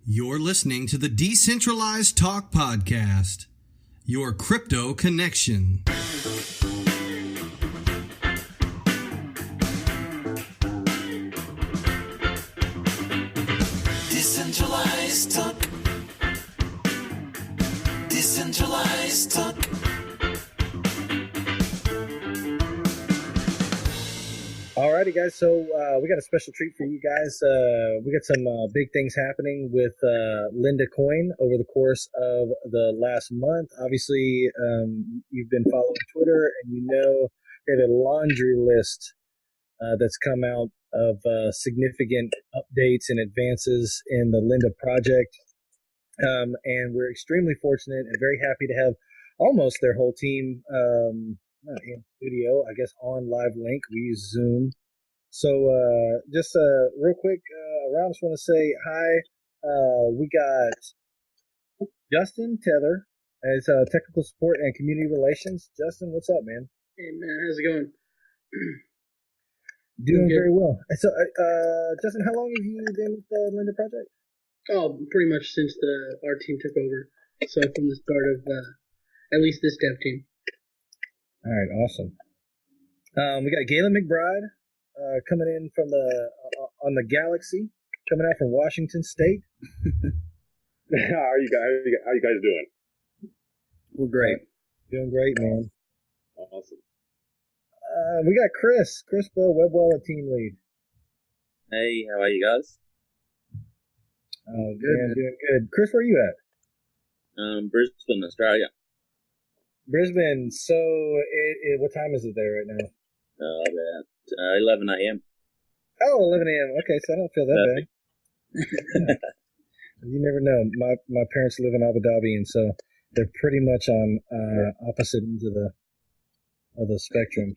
You're listening to the Decentralized Talk Podcast, your crypto connection. Decentralized Talk. Decentralized Talk. Alrighty, guys. So we got a special treat for you guys. We got some big things happening with Linda Coin over the course of the last month. Obviously, you've been following Twitter, and you know they have a laundry list that's come out of significant updates and advances in the Linda project. And we're extremely fortunate and very happy to have almost their whole team in studio, I guess on live link. We use Zoom. So just real quick, around, just want to say hi. We got Justin Tether as technical support and community relations. Justin, what's up, man? Hey, man, how's it going? Doing very well. So, Justin, how long have you been with the Linda project? Oh, pretty much since our team took over. So from the start of at least this dev team. All right, awesome. We got Galen McBride coming in from on the Galaxy, coming out from Washington State. How are you guys doing? We're great. Doing great, man. Awesome. We got Chris Bo, Web Wallet team lead. Hey, how are you guys? Oh, good. Man, doing good. Chris, where are you at? Brisbane, Australia. Brisbane. So, what time is it there right now? About 11 a.m. Oh, 11 a.m. Okay, so I don't feel that bad. You never know. My parents live in Abu Dhabi, and so they're pretty much on opposite ends of the spectrum.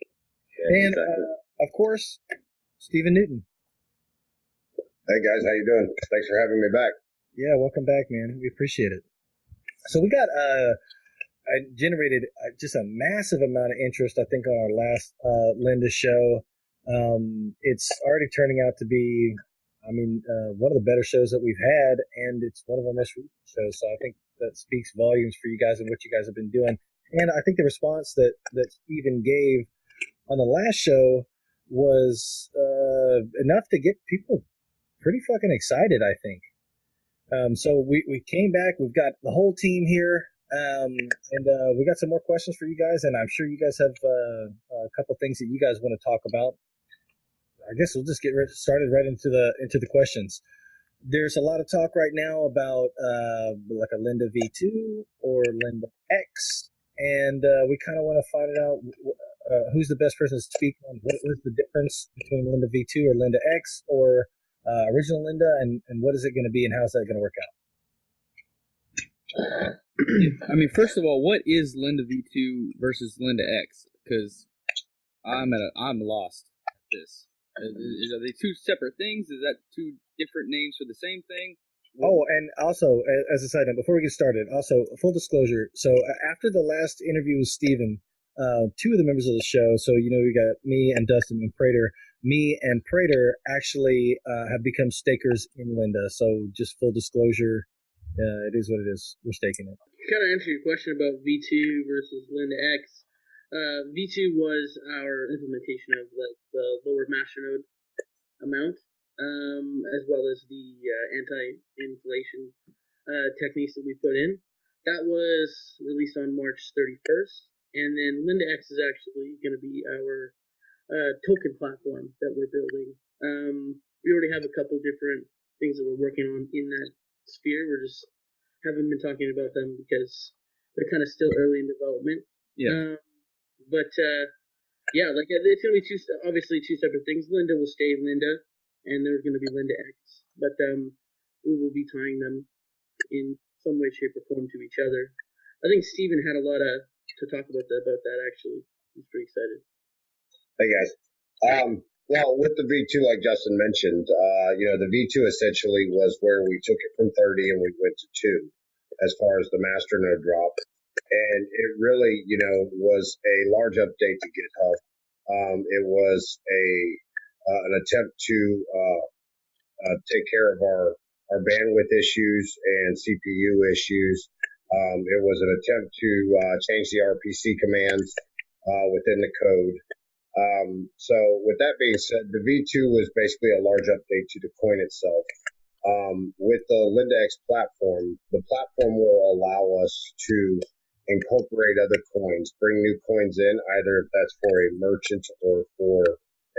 Yeah, and exactly. Of course, Stephen Newton. Hey guys, how you doing? Thanks for having me back. Yeah, welcome back, man. We appreciate it. So we got I generated just a massive amount of interest, I think, on our last Linda show. It's already turning out to be, one of the better shows that we've had, and it's one of our most recent shows. So I think that speaks volumes for you guys and what you guys have been doing. And I think the response that Stephen gave on the last show was enough to get people pretty fucking excited, I think. So we came back. We've got the whole team here. And we got some more questions for you guys, and I'm sure you guys have a couple things that you guys want to talk about. I guess we'll just get started right into the questions. There's a lot of talk right now about like a Linda V2 or Linda X, and we kind of want to find out who's the best person to speak on what's the difference between Linda V2 or Linda X or original Linda, and what is it going to be, and how's that going to work out? I mean, first of all, what is Linda V2 versus Linda X? Because I'm lost at this. Are they two separate things? Is that two different names for the same thing? Oh, and also, as a side note, before we get started, also, full disclosure. So after the last interview with Steven, two of the members of the show, so, we got me and Dustin and Prater. Me and Prater actually have become stakers in Linda. So just full disclosure, it is what it is. We're staking it. Kind of answer your question about V2 versus Linda X. V2 was our implementation of like the lower masternode amount, as well as the anti-inflation techniques that we put in. That was released on March 31st, and then Linda X is actually going to be our token platform that we're building. We already have a couple different things that we're working on in that sphere. We're just haven't been talking about them because they're kind of still early in development. Yeah. Like it's going to be obviously two separate things. Linda will stay Linda, and there's going to be Linda X, but we will be tying them in some way, shape, or form to each other. I think Steven had a lot to talk about that actually. He's pretty excited. Hey guys. Well, with the V2, like Justin mentioned, the V2 essentially was where we took it from 30 and we went to 2 as far as the masternode drop. And it really, was a large update to GitHub. It was an attempt to take care of our our bandwidth issues and CPU issues. It was an attempt to change the RPC commands within the code. So with that being said, the V2 was basically a large update to the coin itself. With the LindaX platform, the platform will allow us to incorporate other coins, bring new coins in, either if that's for a merchant or for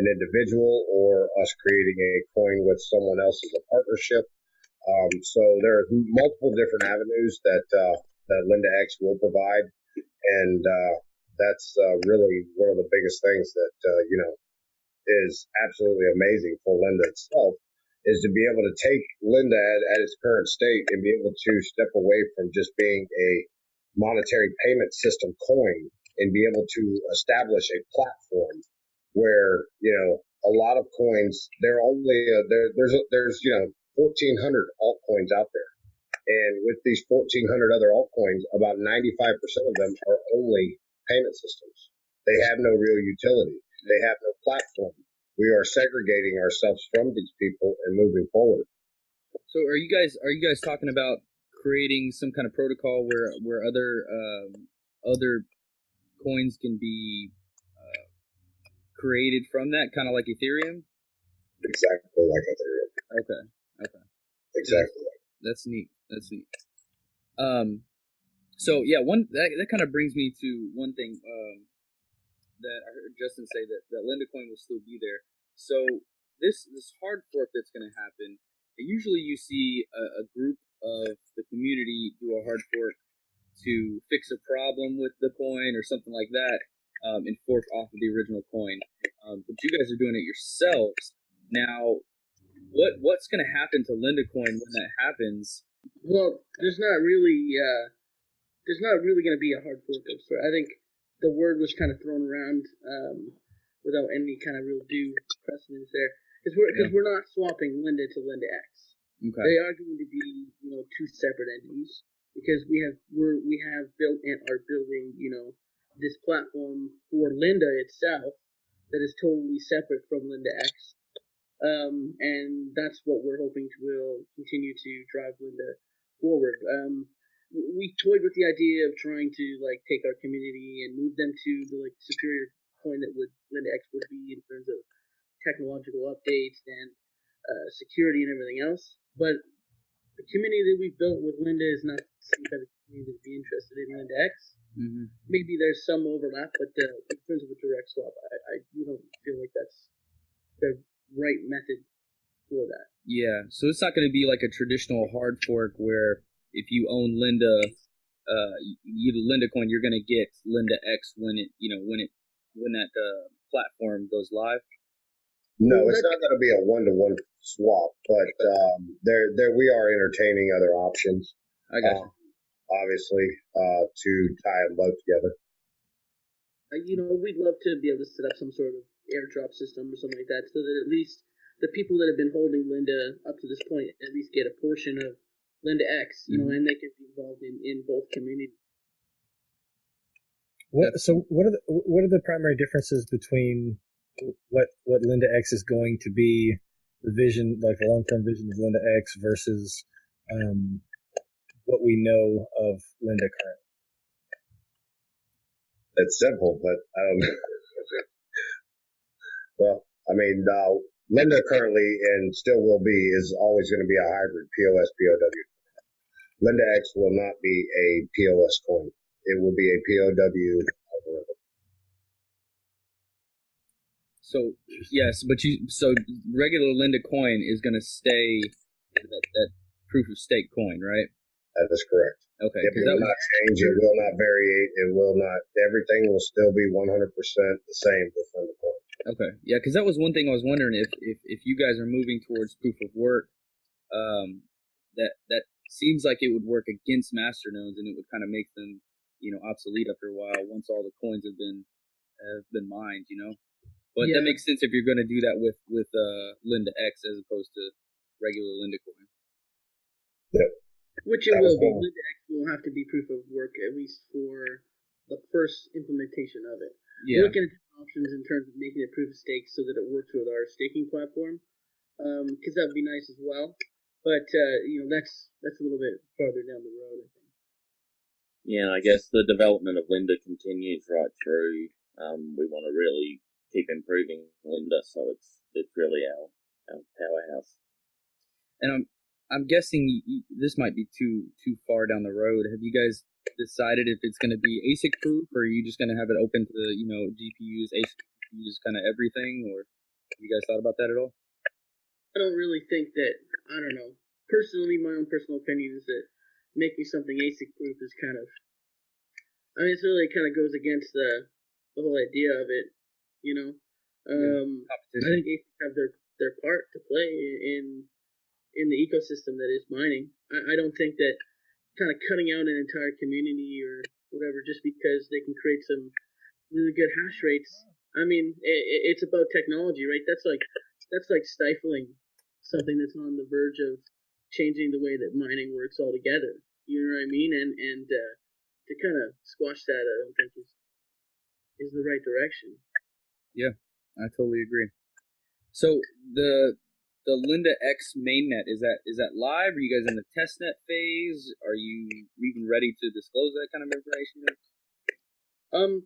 an individual, or us creating a coin with someone else as a partnership. So there are multiple different avenues that LindaX will provide, and that's really one of the biggest things that is absolutely amazing for Linda itself, is to be able to take Linda at its current state and be able to step away from just being a monetary payment system coin and be able to establish a platform where, a lot of coins, they're only, there's 1,400 altcoins out there. And with these 1,400 other altcoins, about 95% of them are only payment systems. They have no real utility. They have no platform. We are segregating ourselves from these people and moving forward. So are you guys talking about creating some kind of protocol where other coins can be created from that, kind of like Ethereum? Exactly like Ethereum. Okay. Exactly. That's neat. So yeah, that kind of brings me to one thing that I heard Justin say, that Linda Coin will still be there. So this hard fork that's going to happen, usually you see a group of the community do a hard fork to fix a problem with the coin or something like that, and fork off of the original coin. But you guys are doing it yourselves. Now, what's going to happen to Linda Coin when that happens? Well, there's not really going to be a hard fork of sort. I think the word was kind of thrown around without any kind of real due precedence there, because we're not swapping Linda to Linda X. Okay. They are going to be two separate entities, because we have built and are building this platform for Linda itself that is totally separate from Linda X. And that's what we're hoping will continue to drive Linda forward. We toyed with the idea of trying to take our community and move them to the superior coin that Linda X would be in terms of technological updates and security and everything else. But the community that we built with Linda is not the same type of community to be interested in Linda X. Mm-hmm. Maybe there's some overlap, but in terms of a direct swap, I don't feel like that's the right method for that. Yeah, so it's not going to be like a traditional hard fork where if you own Linda, Linda Coin, you're going to get Linda X when that platform goes live. No, it's not going to be a one-to-one swap, but there we are entertaining other options. I got you. Obviously, to tie them both together. We'd love to be able to set up some sort of airdrop system or something like that, so that at least the people that have been holding Linda up to this point at least get a portion of Linda X, and they can be involved in both communities. What are the primary differences between what Linda X is going to be, the vision, like the long-term vision of Linda X, versus what we know of Linda current? It's simple, but I don't know. Well, I mean, Linda currently and still will be is always going to be a hybrid POS POW. Linda X will not be a POS coin. It will be a POW algorithm. So yes, so regular Linda Coin is going to stay that proof of stake coin, right? That is correct. Okay. It will not change. It will not variate. It will not. Everything will still be 100% the same with Linda Coin. Okay. Yeah, because that was one thing I was wondering if you guys are moving towards proof of work, that seems like it would work against masternodes, and it would kind of make them obsolete after a while once all the coins have been mined. But that makes sense if you're going to do that with Linda X as opposed to regular Linda Coin. Yep. Which it will be. Linda X will have to be proof of work, at least for the first implementation of it. Yeah. We're looking at different options in terms of making it proof of stake so that it works with our staking platform, because that would be nice as well. But that's a little bit farther down the road, I think. Yeah, and I guess the development of Linda continues right through. We want to really keep improving Linda, so it's really our powerhouse. And I'm guessing this might be too far down the road. Have you guys decided if it's going to be ASIC proof, or are you just going to have it open to GPUs, ASIC GPUs, kind of everything? Or have you guys thought about that at all? I don't really think that. I don't know. Personally, my own personal opinion is that making something ASIC proof is kind of. I mean, it really kind of goes against the whole idea of it, you know. I think ASICs have their part to play in the ecosystem that is mining. I don't think that kind of cutting out an entire community or whatever just because they can create some really good hash rates. I mean, it's about technology, right? That's like stifling something that's on the verge of changing the way that mining works altogether. You know what I mean? And to kind of squash that, I don't think is the right direction. Yeah, I totally agree. So the Linda X mainnet, is that live? Are you guys in the testnet phase? Are you even ready to disclose that kind of information?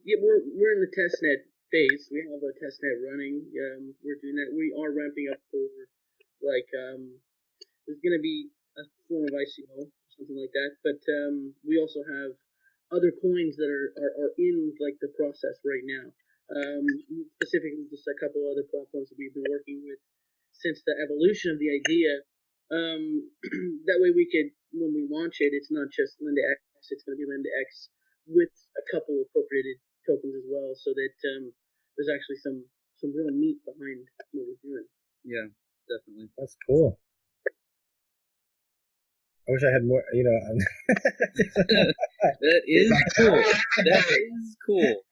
Yeah, we're in the testnet phase. We have a testnet running. We're doing that. We are ramping up for there's going to be a form of ICO, something like that. But we also have other coins that are in like the process right now. Specifically, just a couple other platforms that we've been working with since the evolution of the idea. That way we could, when we launch it, it's not just Linda X, it's going to be Linda X with a couple appropriated tokens as well, so that there's actually some real meat behind what we're doing. Yeah, definitely. That's cool. I wish I had more, That is cool. That is cool.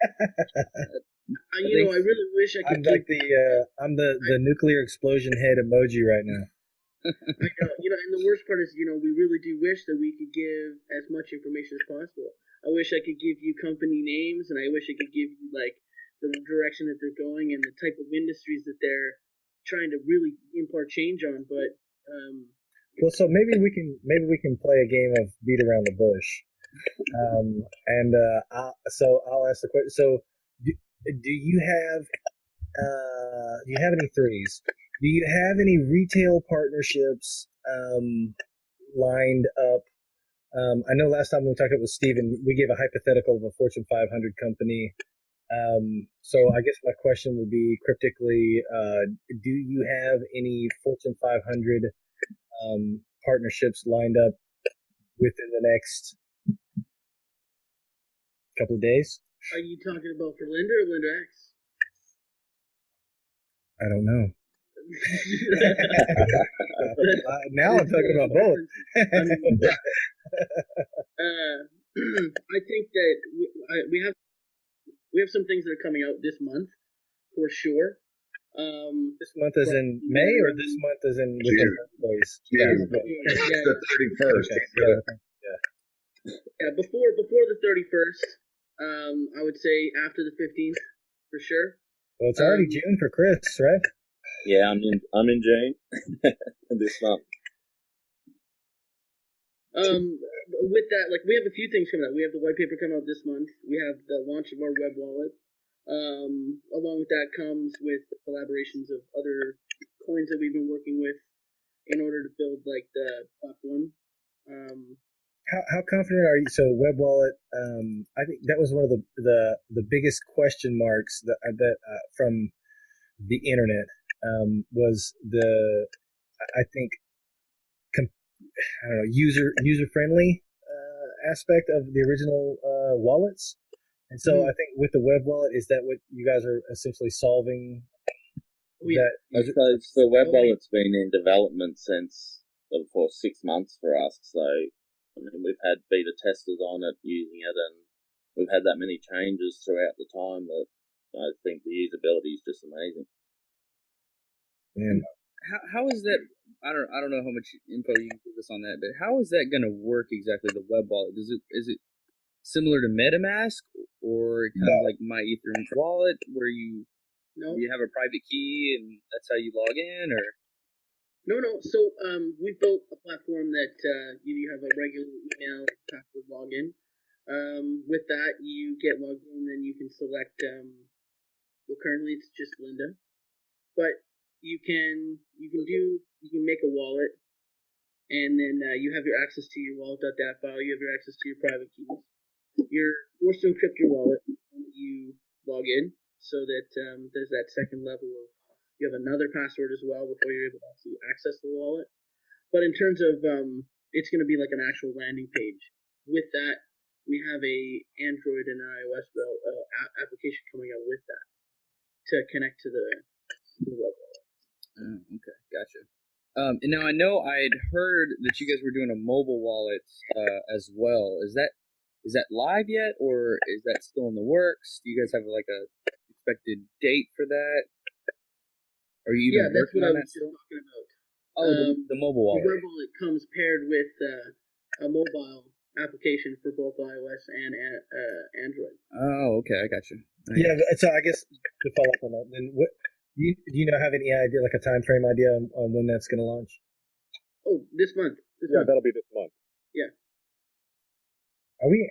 I really wish I could. I'm the nuclear explosion head emoji right now. And the worst part is, we really do wish that we could give as much information as possible. I wish I could give you company names, and I wish I could give you like the direction that they're going and the type of industries that they're trying to really impart change on. But well, so maybe we can play a game of beat around the bush. I'll ask the question. So, do you have any threes? Do you have any retail partnerships lined up? I know last time we talked with Steven, we gave a hypothetical of a Fortune 500 company. So I guess my question would be cryptically, do you have any Fortune 500 partnerships lined up within the next couple of days? Are you talking about for Linda or Linda X? I don't know. Now I'm talking about both. I think that we have some things that are coming out this month for sure. This month is in May, or this month is in June. days? June. Yeah. The 31st. Yeah, before the 31st. I would say after the 15th for sure. Well, it's already June for Chris, right? Yeah, I'm in June this month. With that, like, we have a few things coming out. We have the white paper coming out this month. We have the launch of our web wallet. Along with that comes with collaborations of other coins that we've been working with in order to build like the platform. How confident are you? So web wallet, I think that was one of the biggest question marks that from the internet was I think I don't know, user friendly aspect of the original wallets. And so I think with the web wallet, is that what you guys are essentially solving? I suppose the web wallet's been in development since for 6 months for us. So, I mean, we've had beta testers on it using it, and we've had that many changes throughout the time that I think the usability is just amazing. And how is that? I don't know how much info you can give us on that, but how is that going to work exactly? The web wallet, is it similar to MetaMask, or kind of like my Ethereum wallet, where you have a private key and that's how you log in, or? No. So we built a platform that you have a regular email password login. With that, you get logged in, and you can select. Well, currently it's just Linda, but you can make a wallet, and then you have your access to your wallet.dat file. You have your access to your private keys. You're forced to encrypt your wallet when you log in, so that there's that second level of you have another password as well before you're able to actually access the wallet. But in terms of it's going to be like an actual landing page. With that, we have a Android and iOS application coming out with that to connect to the web wallet. Oh, okay, gotcha. And now I know I had heard that you guys were doing a mobile wallet as well. Is that live yet, or is that still in the works? Do you guys have like a expected date for that? Are you even that's working what on I that was just talking about. Oh, the mobile wallet. The web wallet comes paired with a mobile application for both iOS and Android. Oh, okay, I got you. Yeah, so I guess to follow up on that, then do you have any idea, like a time frame idea on when that's going to launch? Oh, this month. That'll be this month. Yeah. Are we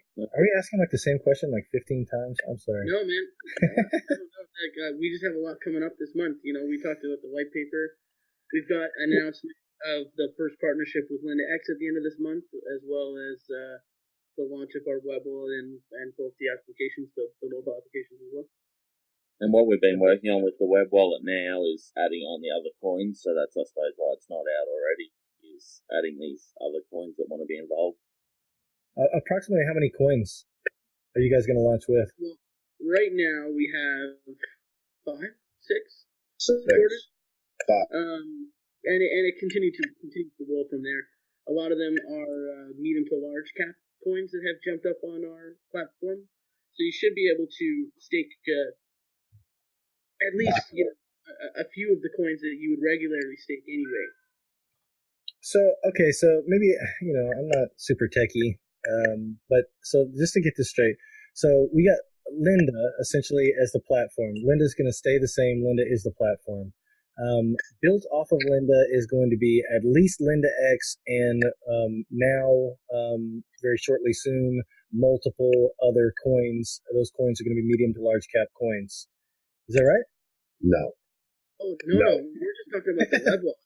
asking like the same question like 15 times? I'm sorry. No, man. We just have a lot coming up this month. You know, we talked about the white paper. We've got an announcement of the first partnership with Linda X at the end of this month, as well as the launch of our web wallet and both the applications, the mobile applications as well. And what we've been working on with the web wallet now is adding on the other coins. So that's, I suppose, why it's not out already, is adding these other coins that want to be involved. Approximately how many coins are you guys going to launch with? Well, right now we have 5, 6 Six. And it continues to roll from there. A lot of them are medium to large cap coins that have jumped up on our platform. So you should be able to stake at least a few of the coins that you would regularly stake anyway. So maybe I'm not super techie, but so just to get this straight, so we got Linda essentially as the platform. Linda's going to stay the same. Linda is the platform. Built off of Linda is going to be at least Linda X, and now very shortly soon multiple other coins. Those coins are going to be medium to large cap coins. Is that right? No. Oh no. We're just talking about the web wallet.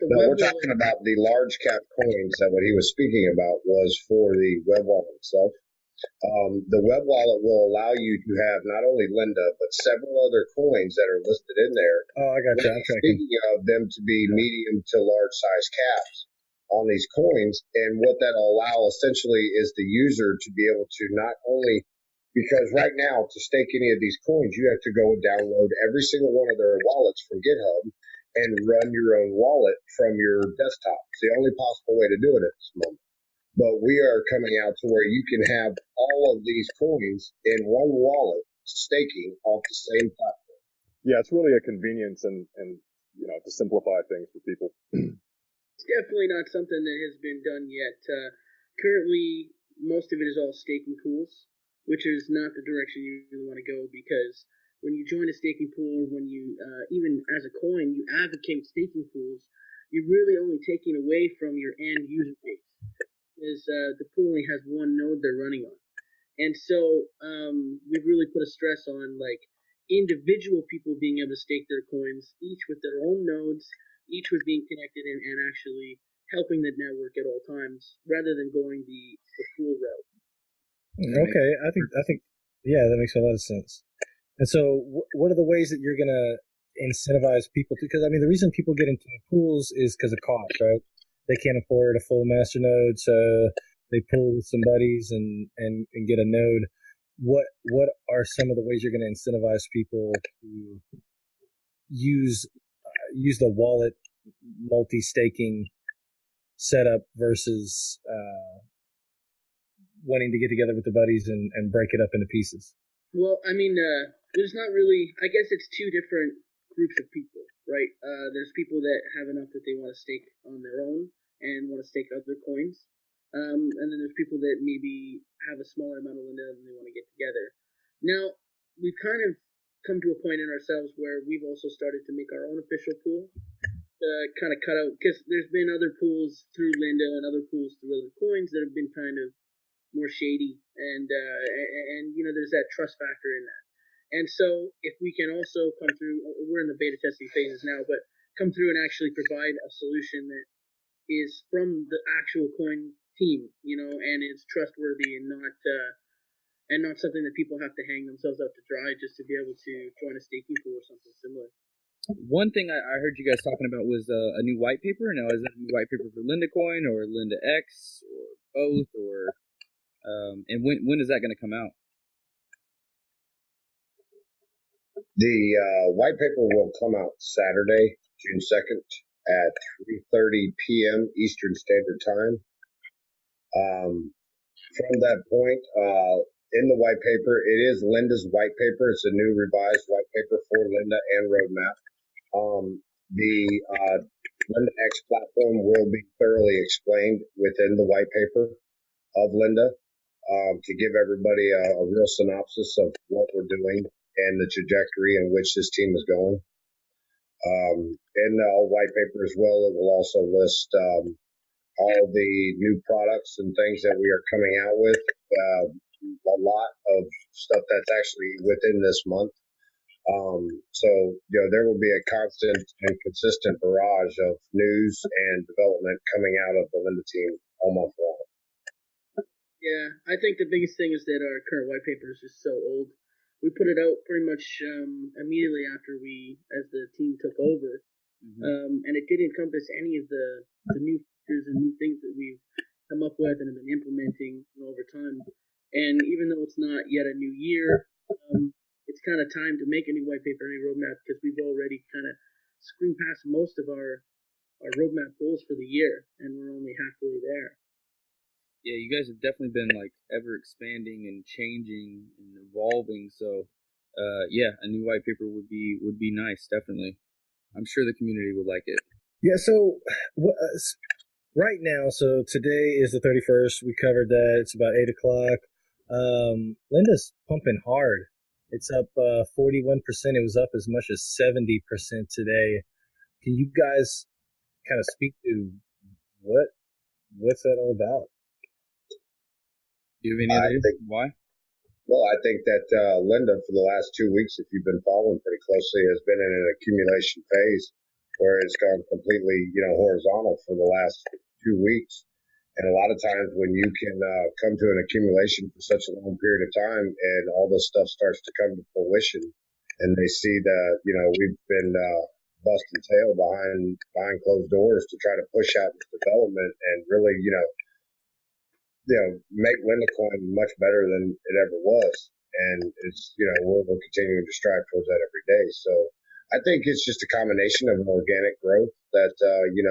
We're talking about the large cap coins. That what he was speaking about was for the web wallet itself. The web wallet will allow you to have not only Linda, but several other coins that are listed in there. Oh, I got you. Speaking of them to be medium to large size caps on these coins, and what that'll allow essentially is the user to be able to not only, because right now to stake any of these coins, you have to go and download every single one of their wallets from GitHub and run your own wallet from your desktop. It's the only possible way to do it at this moment. But we are coming out to where you can have all of these coins in one wallet staking off the same platform. Yeah, it's really a convenience and to simplify things for people. It's definitely not something that has been done yet. Currently, most of it is all staking pools, which is not the direction you really want to go, because when you join a staking pool, when you even as a coin, you advocate staking pools, you're really only taking away from your end user base. Is the pool only has one node they're running on, and so we've really put a stress on like individual people being able to stake their coins, each with their own nodes, each with being connected and actually helping the network at all times, rather than going the pool route. Okay, I think yeah, that makes a lot of sense. And so, what are the ways that you're gonna incentivize people to? Because I mean, the reason people get into pools is because of cost, right? They can't afford a full master node, so they pool with some buddies and get a node. What are some of the ways you're going to incentivize people to use the wallet multi-staking setup versus wanting to get together with the buddies and break it up into pieces? Well, I mean, there's not really. I guess it's two different groups of people, right? There's people that have enough that they want to stake on their own and want to stake other coins. And then there's people that maybe have a smaller amount of Linda and they want to get together. Now, we've kind of come to a point in ourselves where we've also started to make our own official pool. kind of cut out, because there's been other pools through Linda and other pools through other coins that have been kind of more shady, and there's that trust factor in that. And so if we can also come through, we're in the beta testing phases now, but come through and actually provide a solution that is from the actual coin team, and is trustworthy and not something that people have to hang themselves out to dry just to be able to join a staking pool or something similar. One thing I heard you guys talking about was a new white paper. Now, is that a new white paper for Linda Coin or Linda X or both, or and when is that going to come out? The white paper will come out Saturday, June 2nd at 3:30 p.m. Eastern Standard Time. From that point, in the white paper, it is Linda's white paper. It's a new revised white paper for Linda and Roadmap. The Linda X platform will be thoroughly explained within the white paper of Linda to give everybody a real synopsis of what we're doing and the trajectory in which this team is going. In the white paper as well, it will also list all the new products and things that we are coming out with. A lot of stuff that's actually within this month. So there will be a constant and consistent barrage of news and development coming out of the Linda team all month long. Yeah, I think the biggest thing is that our current white paper is just so old. We put it out pretty much immediately after as the team took over, and it didn't encompass any of the new features and new things that we've come up with and have been implementing over time. And even though it's not yet a new year, it's kind of time to make a new white paper, any roadmap, because we've already kind of screened past most of our roadmap goals for the year, and we're only halfway there. Yeah, you guys have definitely been like ever expanding and changing and evolving. So, yeah, a new white paper would be nice, definitely. I'm sure the community would like it. Yeah. So, right now, so today is the 31st. We covered that. It's about 8:00. Linda's pumping hard. It's up 41%. It was up as much as 70% today. Can you guys kind of speak to what's that all about? Do you have any idea why? Well, I think that Linda, for the last 2 weeks, if you've been following pretty closely, has been in an accumulation phase where it's gone completely, horizontal for the last 2 weeks. And a lot of times when you can come to an accumulation for such a long period of time and all this stuff starts to come to fruition and they see that, we've been busting tail behind closed doors to try to push out this development and really, make Linda Coin much better than it ever was. And it's, we're continuing to strive towards that every day. So I think it's just a combination of an organic growth that,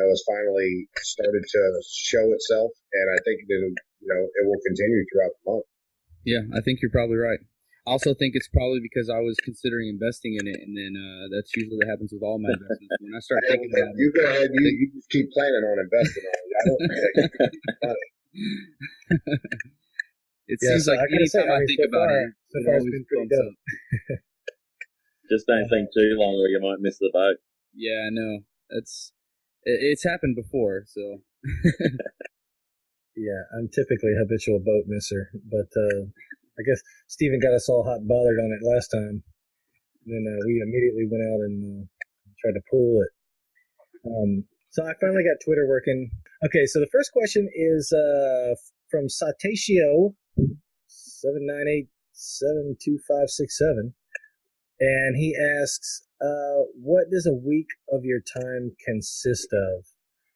has finally started to show itself. And I think it will continue throughout the month. Yeah, I think you're probably right. I also think it's probably because I was considering investing in it, and then that's usually what happens with all my investments. When I start thinking about you go ahead, you just keep planning on investing on it. I don't think you keep money. It seems like anytime I think about it, so far it's been pretty dope. Just don't think too long or you might miss the boat. Yeah, I know. It's happened before, so. Yeah, I'm typically a habitual boat misser, but I guess Steven got us all hot and bothered on it last time. And then we immediately went out and tried to pull it. So I finally got Twitter working. Okay, so the first question is from Satashio 798-72567, and he asks, what does a week of your time consist of?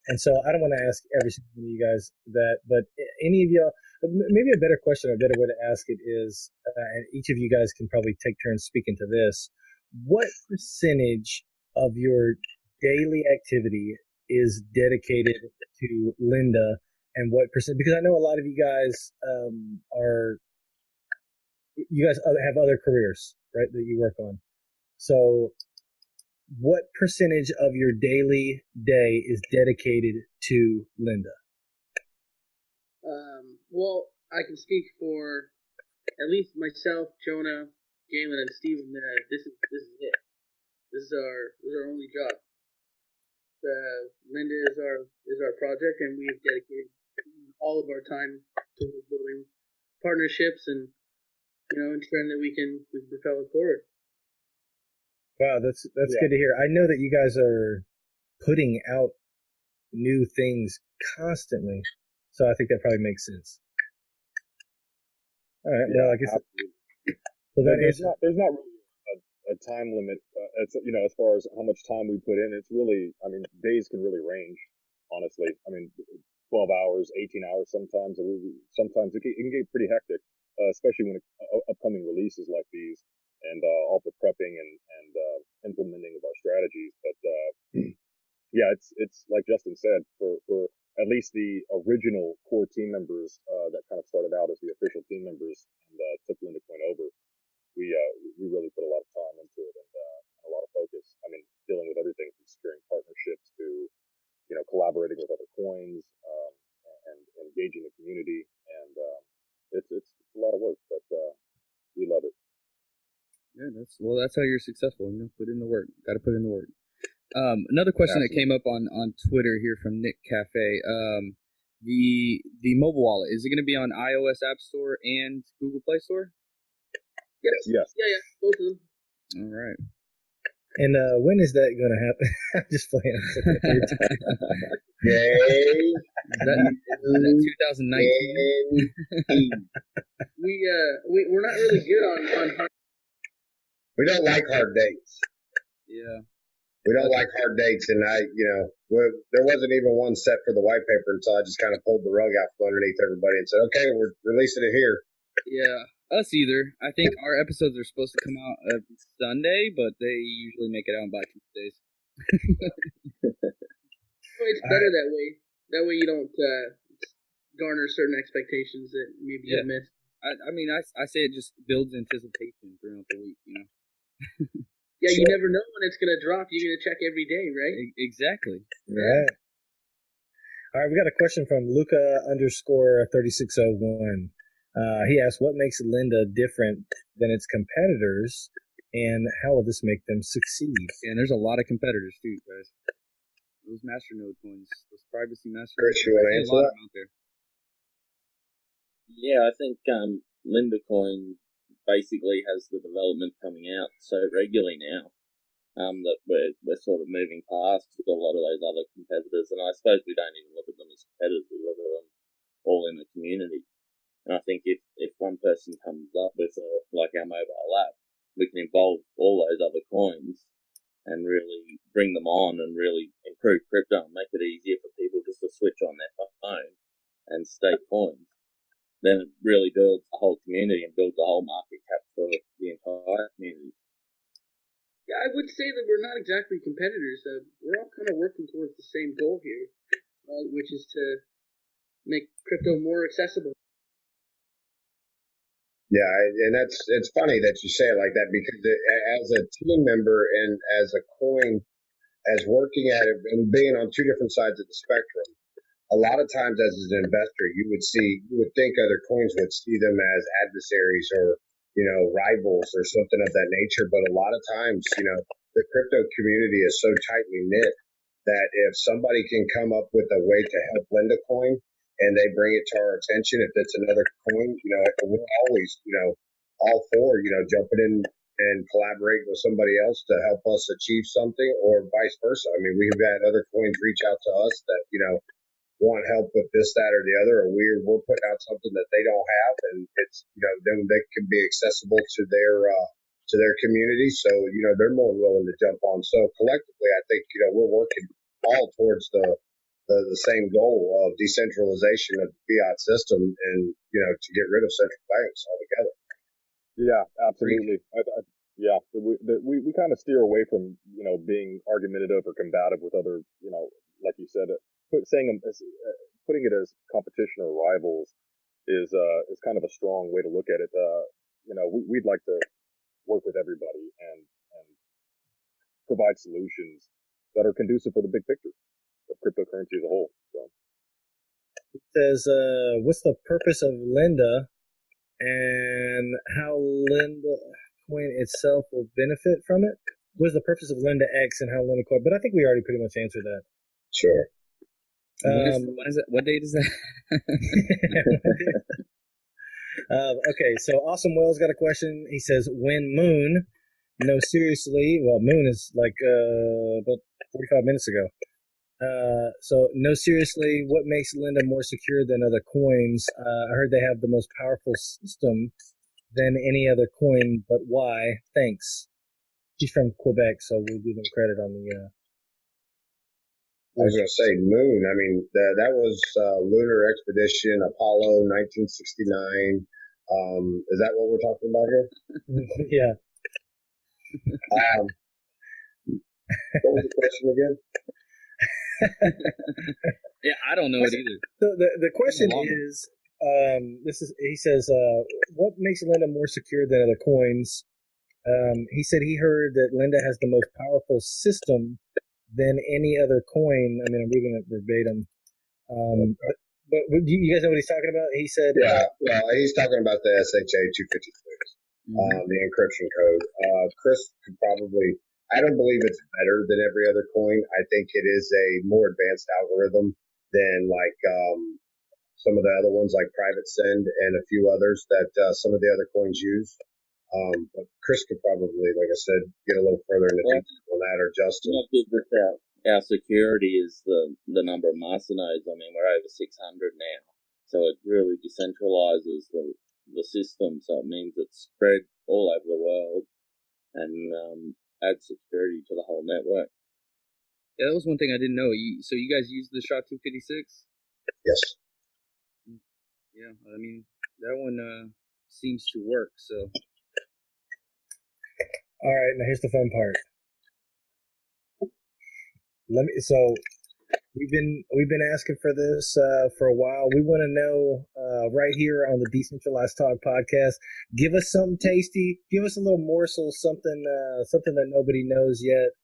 And so I don't want to ask every single one of you guys that, but any of y'all, maybe a better question or a better way to ask it is, and each of you guys can probably take turns speaking to this, what percentage of your daily activity is dedicated to Linda, and what percent, because I know a lot of you guys have other careers, right, that you work on. So what percentage of your daily day is dedicated to Linda? Well, I can speak for at least myself, Jonah, Galen, and Steven. This is it. This is our only job. Linda is our project, and we've dedicated all of our time to building partnerships and ensuring that we can propel it forward. Wow, that's good to hear. I know that you guys are putting out new things constantly, so I think that probably makes sense. All right. Yeah, well, I guess. So there's not really a time limit. As far as how much time we put in, it's really, days can really range. Honestly, 12 hours, 18 hours sometimes. Sometimes it can get pretty hectic, especially when upcoming releases like these and all the prepping and implementing of our strategies. But yeah, it's like Justin said, for at least the original core team members that kind of started out as the official team members and took Linda Coin over, we really put a lot of time into it and a lot of focus. Dealing with everything from securing partnerships to collaborating with other coins and engaging the community, and it's a lot of work, but we love it. Yeah, that's how you're successful. Put in the work. Got to put in the work. Another question that came up on Twitter here from Nick Cafe. The mobile wallet, is it going to be on iOS App Store and Google Play Store? Yes. Yeah, both of them. All right. And when is that going to happen? I'm just playing. Yay. Is that 2019? We're not really good on hard. We don't like hard dates. Yeah. We don't like hard dates, and there wasn't even one set for the white paper, and so I just kind of pulled the rug out from underneath everybody and said, "Okay, we're releasing it here." Yeah, us either. I think our episodes are supposed to come out every Sunday, but they usually make it out by Tuesdays. It's better that way. That way you don't garner certain expectations that maybe you missed. I say it just builds anticipation throughout the week, Yeah, you never know when it's going to drop. You're going to check every day, right? Exactly. Right. All right, we got a question from Luca_3601. He asked, what makes Linda different than its competitors, and how will this make them succeed? And there's a lot of competitors, too, guys. Those masternode coins, those privacy masternode Chris, you want to coins, answer a lot that? of them out there. Yeah, I think Linda Coin basically has the development coming out so regularly now that we're sort of moving past a lot of those other competitors, and I suppose we don't even look at them as competitors, we look at them all in the community. And I think if one person comes up with like our mobile app, we can involve all those other coins and really bring them on and really improve crypto and make it easier for people just to switch on their phone and stake coins. Then it really builds the whole community and builds the whole market cap for the entire community. Yeah, I would say that we're not exactly competitors. We're all kind of working towards the same goal here, which is to make crypto more accessible. Yeah, and it's funny that you say it like that, because as a team member and as a coin, as working at it and being on two different sides of the spectrum, a lot of times as an investor, you would think other coins would see them as adversaries or, rivals or something of that nature. But a lot of times, the crypto community is so tightly knit that if somebody can come up with a way to help lend a coin and they bring it to our attention, if it's another coin, we're always, all for, jumping in and collaborate with somebody else to help us achieve something, or vice versa. We've had other coins reach out to us that, want help with this, that, or the other, or we're putting out something that they don't have, and it's, then they can be accessible to their community. So, they're more willing to jump on. So collectively, I think, we're working all towards the same goal of decentralization of the fiat system and, to get rid of central banks altogether. Yeah, absolutely. We kind of steer away from, being argumentative or combative with other, like you said, putting it as competition or rivals is kind of a strong way to look at it. We'd like to work with everybody and provide solutions that are conducive for the big picture of cryptocurrency as a whole. So it says, what's the purpose of Linda and how Linda coin itself will benefit from it? was the purpose of Linda X and how Linda Coin, but I think we already pretty much answered that. Sure. When is it? What date is that? Okay, so Awesome Wells got a question. He says, when Moon, no, seriously, well, Moon is like about 45 minutes ago. So, no, seriously, what makes Linda more secure than other coins? I heard they have the most powerful system than any other coin, but why? Thanks. He's from Quebec, so we'll give him credit on the. I was going to say Moon. I mean, that was Lunar Expedition Apollo 1969. Is that what we're talking about here? Yeah. What was the question again? Yeah, I don't know it either. So the question is, he says, what makes Linda more secure than other coins? He said he heard that Linda has the most powerful system than any other coin. I mean, I'm reading it verbatim. But you guys know what he's talking about? He said, yeah, well, he's talking about the SHA 256, the encryption code. Chris could probably, I don't believe it's better than every other coin. I think it is a more advanced algorithm than like some of the other ones like Private Send and a few others that some of the other coins use. But Chris could probably, like I said, get a little further into detail on that, or Justin. Our security is the number of masternodes. I mean, we're over 600 now, so it really decentralizes the system. So it means it's spread all over the world and adds security to the whole network. Yeah, that was one thing I didn't know. So you guys use the SHA-256? Yes. Yeah, I mean that one seems to work. So. All right, now here's the fun part. So we've been asking for this for a while. We want to know right here on the Decentralized Talk podcast. Give us something tasty. Give us a little morsel, something that nobody knows yet.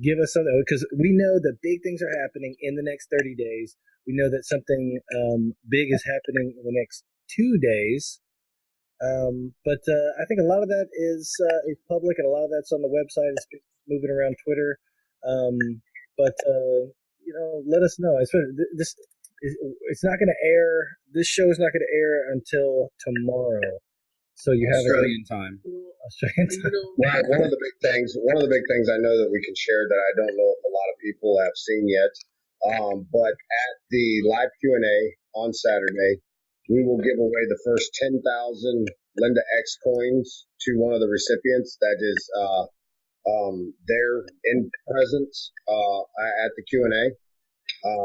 Give us something, because we know that big things are happening in the next 30 days. We know that something big is happening in the next 2 days. But I think a lot of that is public, and a lot of that's on the website. It's been moving around Twitter. But let us know. It's not going to air. This show is not going to air until tomorrow. So you have Australian time. Australian time. Well, one of the big things I know that we can share that I don't know if a lot of people have seen yet. But at the live Q&A on Saturday, we will give away the first 10,000 Linda X coins to one of the recipients that is there in presence at the Q&A.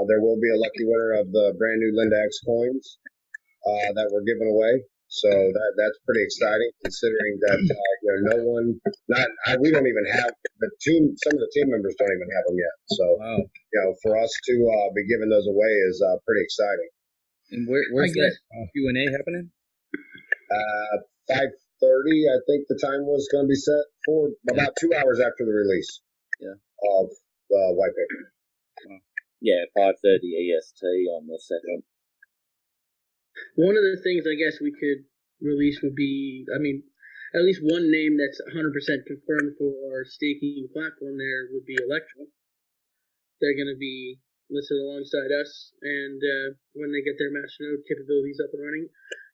There will be a lucky winner of the brand new Linda X coins that we're giving away. So that's pretty exciting, considering that we don't even have the team. Some of the team members don't even have them yet. So for us to be giving those away is pretty exciting. And where's that Q&A happening? 5:30, I think the time was going to be set for about 2 hours after the release of the white paper. Yeah, 5:30 EST on the 2nd. One of the things I guess we could release would be, I mean, at least one name that's 100% confirmed for our staking platform there would be Electra. They're going to be listed alongside us, and when they get their masternode capabilities up and running,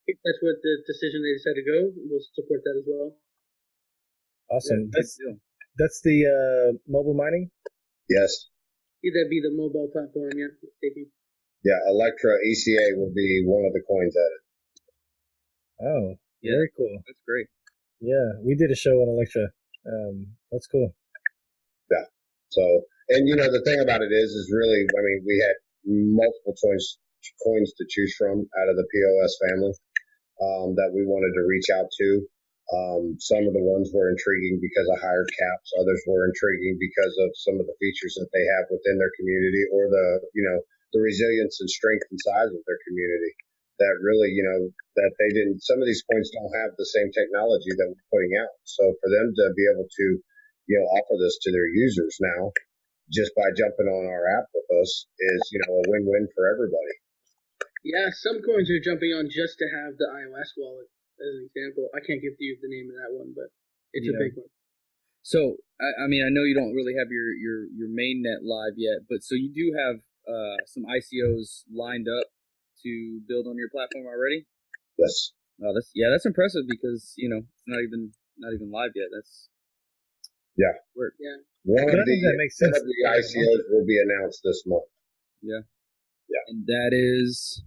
if that's what the decision they decide to go, we'll support that as well. Awesome. Yeah, that's the mobile mining? Yes. That'd be the mobile platform, staking. Yeah, Electra ECA will be one of the coins added. Oh, very cool. That's great. Yeah, we did a show on Electra. That's cool. Yeah. So, and the thing about it is really, I mean, we had multiple coins to choose from out of the POS family that we wanted to reach out to. Some of the ones were intriguing because of higher caps. Others were intriguing because of some of the features that they have within their community, or the resilience and strength and size of their community that really, that they didn't, some of these coins don't have the same technology that we're putting out. So for them to be able to, offer this to their users now, just by jumping on our app with us is, a win-win for everybody. Yeah, some coins are jumping on just to have the iOS wallet, as an example. I can't give you the name of that one, but It's a big one. So, I mean, I know you don't really have your main net live yet, but so you do have some ICOs lined up to build on your platform already? Yes. That's impressive because it's not even live yet. That's work. Yeah. One of that makes sense. the ICOs will be announced this month. Yeah. Yeah. And that is.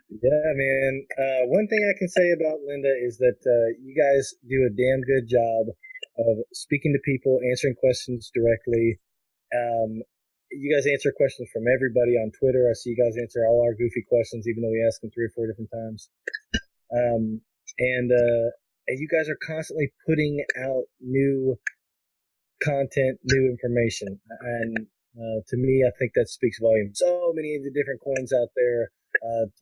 Yeah, man. One thing I can say about Linda is that you guys do a damn good job of speaking to people, answering questions directly. You guys answer questions from everybody on Twitter. I see you guys answer all our goofy questions, even though we ask them 3 or 4 different times. And you guys are constantly putting out new content, new information. And to me, I think that speaks volumes. So many of the different coins out there,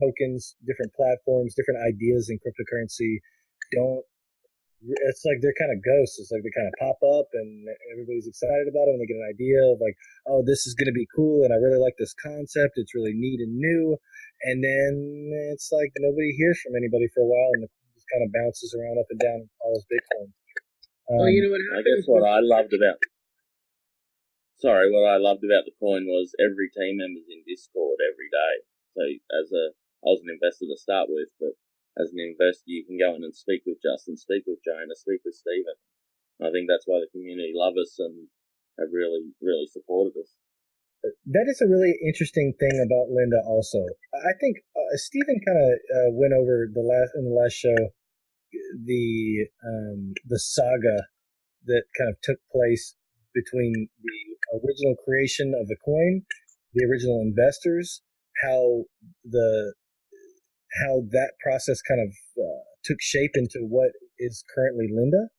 tokens, different platforms, different ideas in cryptocurrency it's like they're kind of ghosts. It's like they kind of pop up and everybody's excited about it when they get an idea of like, oh, this is going to be cool and I really like this concept. It's really neat and new. And then it's like nobody hears from anybody for a while and the coin just kind of bounces around up and down and follows Bitcoin. You know what I guess what I loved about the coin was every team member's in Discord every day. So I was an investor to start with, but as an investor, you can go in and speak with Justin, speak with Jonah, speak with Stephen. And I think that's why the community love us and have really, really supported us. That is a really interesting thing about Linda also. I think Stephen kind of went over in the last show the saga that kind of took place between the original creation of the coin, the original investors, how that process kind of took shape into what is currently Linda.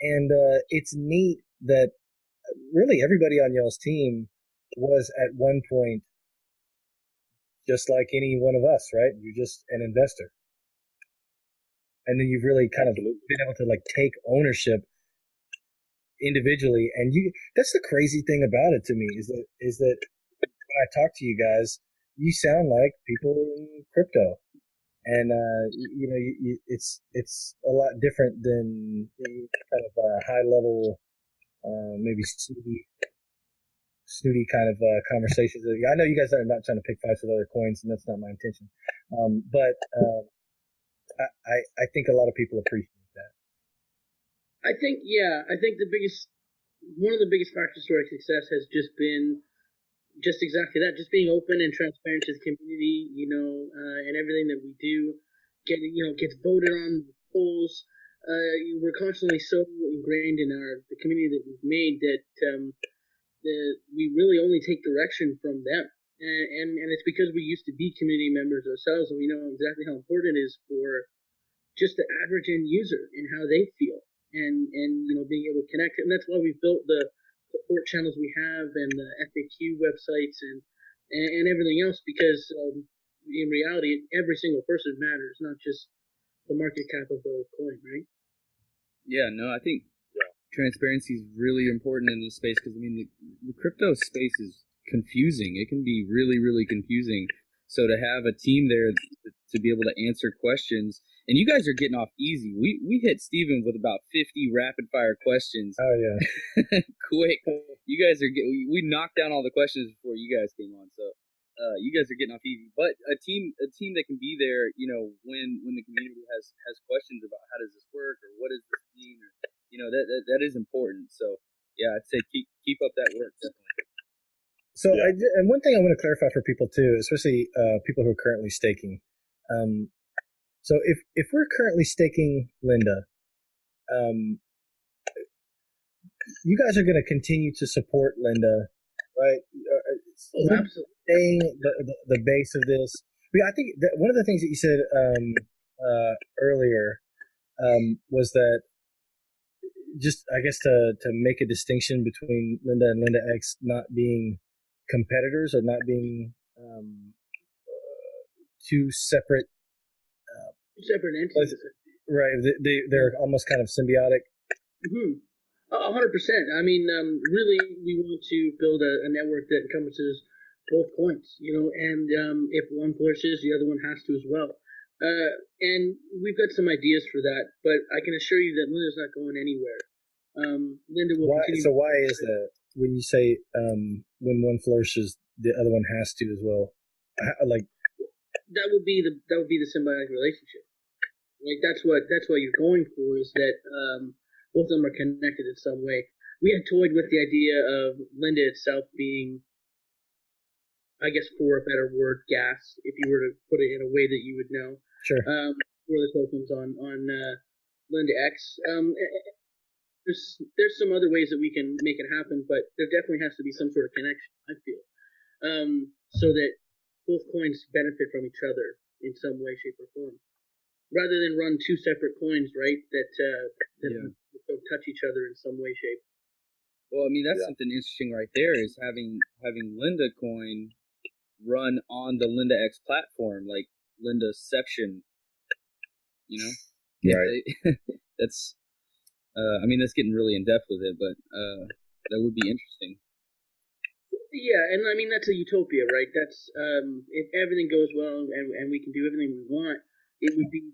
And it's neat that really everybody on y'all's team was at one point just like any one of us, right? You're just an investor. And then you've really kind of been able to like take ownership individually. And that's the crazy thing about it to me is that when I talk to you guys, you sound like people in crypto, and it's a lot different than kind of high level, maybe snooty kind of conversations. I know you guys are not trying to pick fights with other coins, and that's not my intention. But I think a lot of people appreciate that. I think one of the biggest factors to our success has just been just exactly that, just being open and transparent to the community, and everything that we do gets voted on the polls. We're constantly so ingrained in the community that we've made that we really only take direction from them. And it's because we used to be community members ourselves, and we know exactly how important it is for just the average end user and how they feel, and being able to connect. And that's why we've built the support channels we have and the FAQ websites and everything else, because in reality, every single person matters, not just the market cap of the coin, right? Yeah, no, I think transparency is really important in this space because, I mean, the crypto space is confusing. It can be really, really confusing. So to have a team there to be able to answer questions, and you guys are getting off easy. We hit Steven with about 50 rapid fire questions. Oh yeah, quick. You guys are we knocked down all the questions before you guys came on. So you guys are getting off easy. But a team that can be there, when the community has questions about how does this work or what does this mean, or that is important. So yeah, I'd say keep up that work definitely. So and one thing I want to clarify for people too, especially people who are currently staking. So if we're currently staking Linda, you guys are going to continue to support Linda, right? Absolutely. Staying the base of this. I think that one of the things that you said earlier was that just, I guess, to make a distinction between Linda and Linda X not being competitors or not being two separate entities. Right. They're almost kind of symbiotic. 100%. I mean, really, we want to build a network that encompasses both points, and if one flourishes, the other one has to as well. And we've got some ideas for that, but I can assure you that Linda's not going anywhere. Linda will continue. So why is that? When you say when one flourishes, the other one has to as well. Like that would be the symbiotic relationship. Like that's what you're going for, is that both of them are connected in some way. We had toyed with the idea of Linda itself being, I guess, for a better word, gas, if you were to put it in a way that you would know. Sure. For the tokens on Linda X. There's some other ways that we can make it happen, but there definitely has to be some sort of connection, I feel, so that both coins benefit from each other in some way, shape, or form, rather than run two separate coins, right? That don't touch each other in some way, shape. Well, I mean, that's something interesting right there, is having Linda coin run on the Linda X platform, like Lindaception, you know? Right. That's, I mean, that's getting really in depth with it, but that would be interesting. Yeah, and I mean, that's a utopia, right? That's, if everything goes well and we can do everything we want, it would be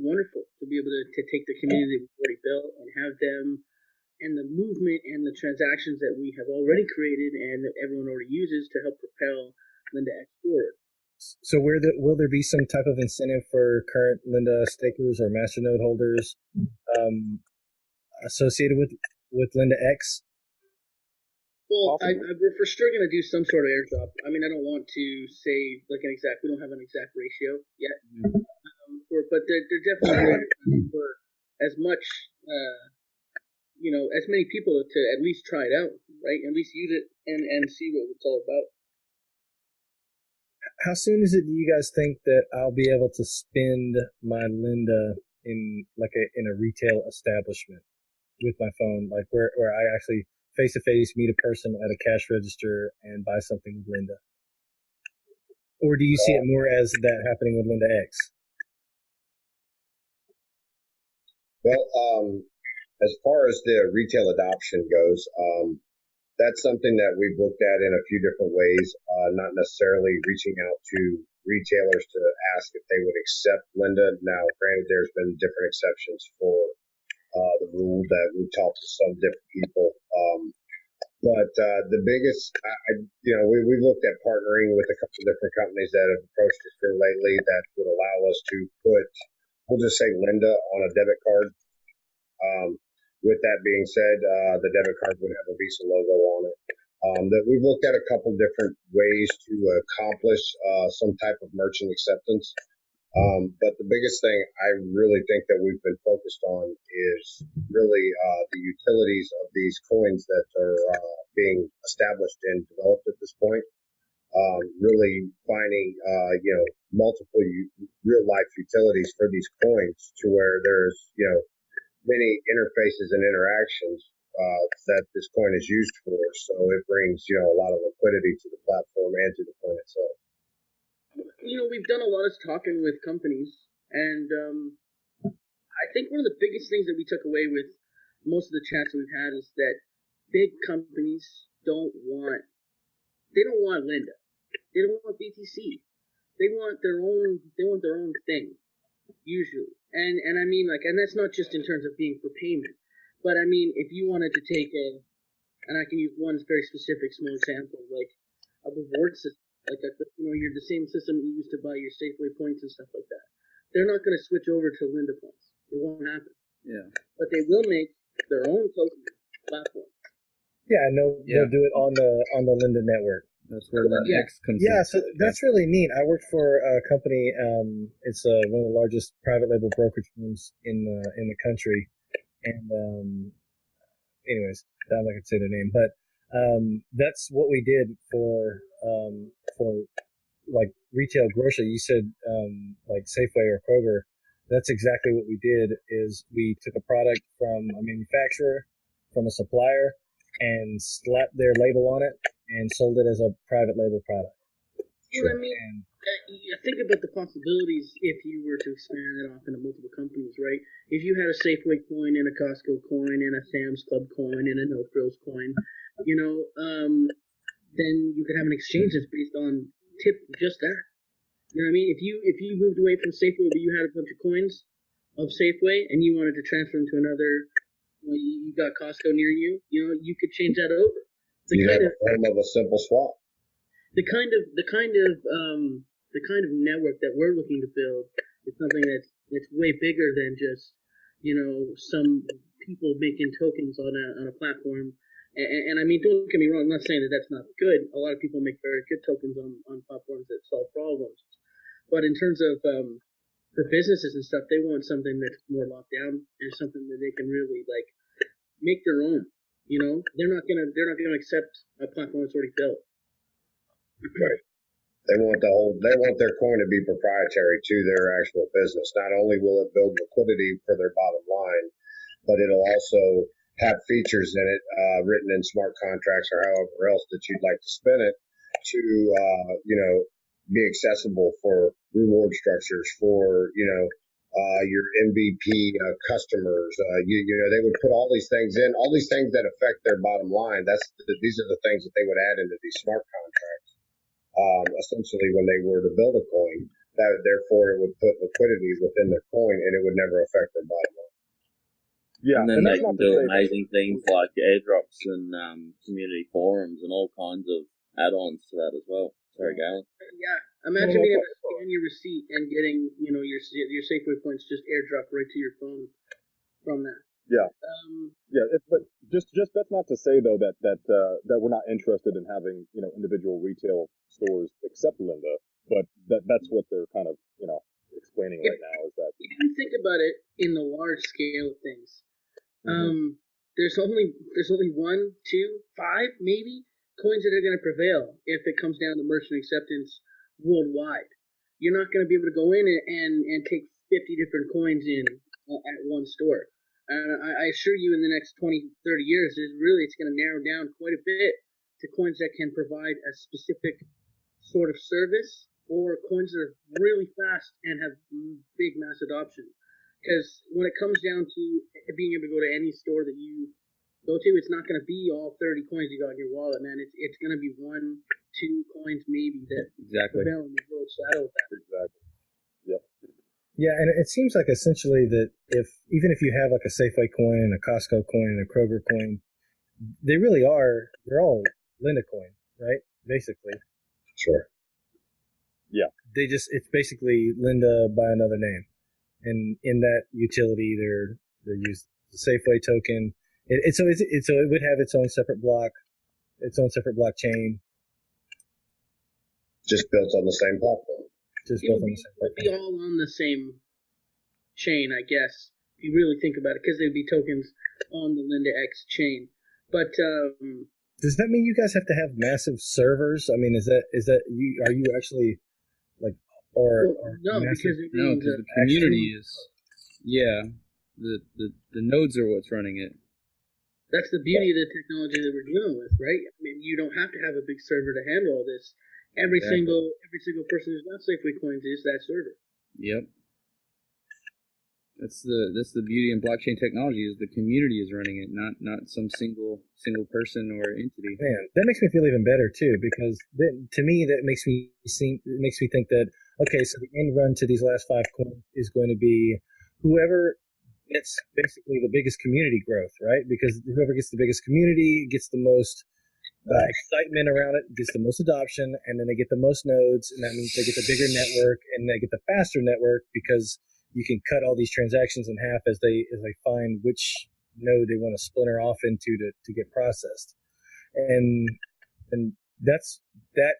wonderful to be able to take the community that we've already built and have them, and the movement and the transactions that we have already created and that everyone already uses to help propel Linda X forward. So will there be some type of incentive for current Linda stakers or masternode holders associated with Linda X? Well, we're for sure going to do some sort of airdrop. I mean, I don't want to say like we don't have an exact ratio yet, but they're definitely for as much, as many people to at least try it out, right? At least use it and see what it's all about. How soon is it do you guys think that I'll be able to spend my Linda in a retail establishment with my phone, like where I actually face to face meet a person at a cash register and buy something with Linda? Or do you see it more as that happening with Linda X? Well, as far as the retail adoption goes, that's something that we've looked at in a few different ways, not necessarily reaching out to retailers to ask if they would accept Linda. Now, granted, there's been different exceptions for the rule that we've talked to some different people. But the biggest, we've looked at partnering with a couple of different companies that have approached us here lately that would allow us to put, we'll just say Linda on a debit card. With that being said, the debit card would have a Visa logo on it. That we've looked at a couple different ways to accomplish some type of merchant acceptance. But the biggest thing I really think that we've been focused on is really the utilities of these coins that are being established and developed at this point. Really finding, multiple real life utilities for these coins to where there's, many interfaces and interactions that this coin is used for. So it brings, a lot of liquidity to the platform and to the coin itself. We've done a lot of talking with companies, and I think one of the biggest things that we took away with most of the chats that we've had is that big companies don't want Linda. They don't want BTC. They want their own thing, usually. And I mean, and that's not just in terms of being for payment, but I mean, if you wanted to take and I can use one very specific small example, like a reward system, you're the same system you used to buy your Safeway points and stuff like that. They're not going to switch over to Linda points. It won't happen. Yeah. But they will make their own token platform. Yeah, I know they'll do it on the Linda network. That's where Linda X comes in. Yeah, so that's really neat. I worked for a company. It's one of the largest private label brokerage firms in the country. And anyways, I'm not gonna say their name, but that's what we did for like retail grocery. You said like Safeway or Kroger. That's exactly what we did. Is we took a product from a manufacturer, from a supplier, and slapped their label on it and sold it as a private label product. Well, I mean, think about the possibilities if you were to expand it off into multiple companies, right? If you had a Safeway coin and a Costco coin and a Sam's Club coin and a No Frills coin, then you could have an exchange that's based on just that. You know what I mean? If you moved away from Safeway, but you had a bunch of coins of Safeway, and you wanted to transfer them to another, you got Costco near you. You know, you could change that over. You have a form of a simple swap. The kind of network that we're looking to build is something that's way bigger than just, you know, some people making tokens on a platform. And I mean, don't get me wrong, I'm not saying that that's not good. A lot of people make very good tokens on platforms that solve problems. But in terms of for businesses and stuff, they want something that's more locked down and something that they can really like make their own. You know, they're not gonna accept a platform that's already built. Right. They want their coin to be proprietary to their actual business. Not only will it build liquidity for their bottom line, but it'll also have features in it written in smart contracts or however else that you'd like to spin it to, be accessible for reward structures for, your MVP customers. They would put all these things in, all these things that affect their bottom line. These are the things that they would add into these smart contracts. Essentially, when they were to build a coin, therefore it would put liquidity within their coin, and it would never affect their bottom line. Yeah, and then they can do amazing things like airdrops and community forums and all kinds of add-ons to that as well. Sorry, Galen. Yeah, imagine being able to scan your receipt and getting, your Safeway points just airdrop right to your phone from that. Yeah. But just that's not to say though that we're not interested in having individual retail stores accept Linda, but that's what they're kind of explaining right now is that if you think about it in the large scale of things, there's only 1, 2, 5 maybe coins that are going to prevail if it comes down to merchant acceptance worldwide. You're not going to be able to go in and take 50 different coins in at one store. And I assure you in the next 20, 30 years, it's going to narrow down quite a bit to coins that can provide a specific sort of service or coins that are really fast and have big mass adoption. Because when it comes down to being able to go to any store that you go to, it's not going to be all 30 coins you got in your wallet, man. It's going to be 1, 2 coins maybe that prevail in the world shadow of that. Exactly. Yep. Yeah, and it seems like essentially that even if you have like a Safeway coin and a Costco coin and a Kroger coin, they're all Linda coin, right? Basically. Sure. Yeah. It's basically Linda by another name. And in that utility, they're used the Safeway token. So it would have its own separate blockchain. Just built on the same platform. Would be all on the same chain, I guess. If you really think about it, because they'd be tokens on the Linda X chain. But does that mean you guys have to have massive servers? I mean, are you actually like no, because it means the community is the nodes are what's running it. That's the beauty of the technology that we're dealing with, right? I mean, you don't have to have a big server to handle all this. Every single person who's got Safeway coins is that server. Yep. That's the beauty in blockchain technology is the community is running it, not some single person or entity. Man, that makes me feel even better too, because to me that makes me think that okay, so the end run to these last 5 coins is going to be whoever gets basically the biggest community growth, right? Because whoever gets the biggest community gets the most excitement around it, gets the most adoption, and then they get the most nodes, and that means they get the bigger network and they get the faster network because you can cut all these transactions in half as they find which node they want to splinter off into to get processed. And that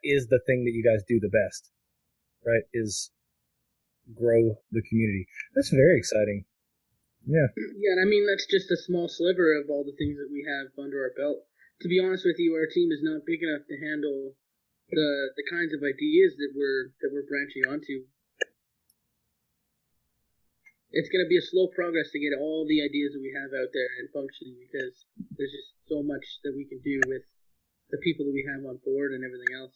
is the thing that you guys do the best, right? Is grow the community. That's very exciting. Yeah. Yeah, and I mean that's just a small sliver of all the things that we have under our belt. To be honest with you, our team is not big enough to handle the kinds of ideas that we're branching onto. It's going to be a slow progress to get all the ideas that we have out there and functioning because there's just so much that we can do with the people that we have on board and everything else.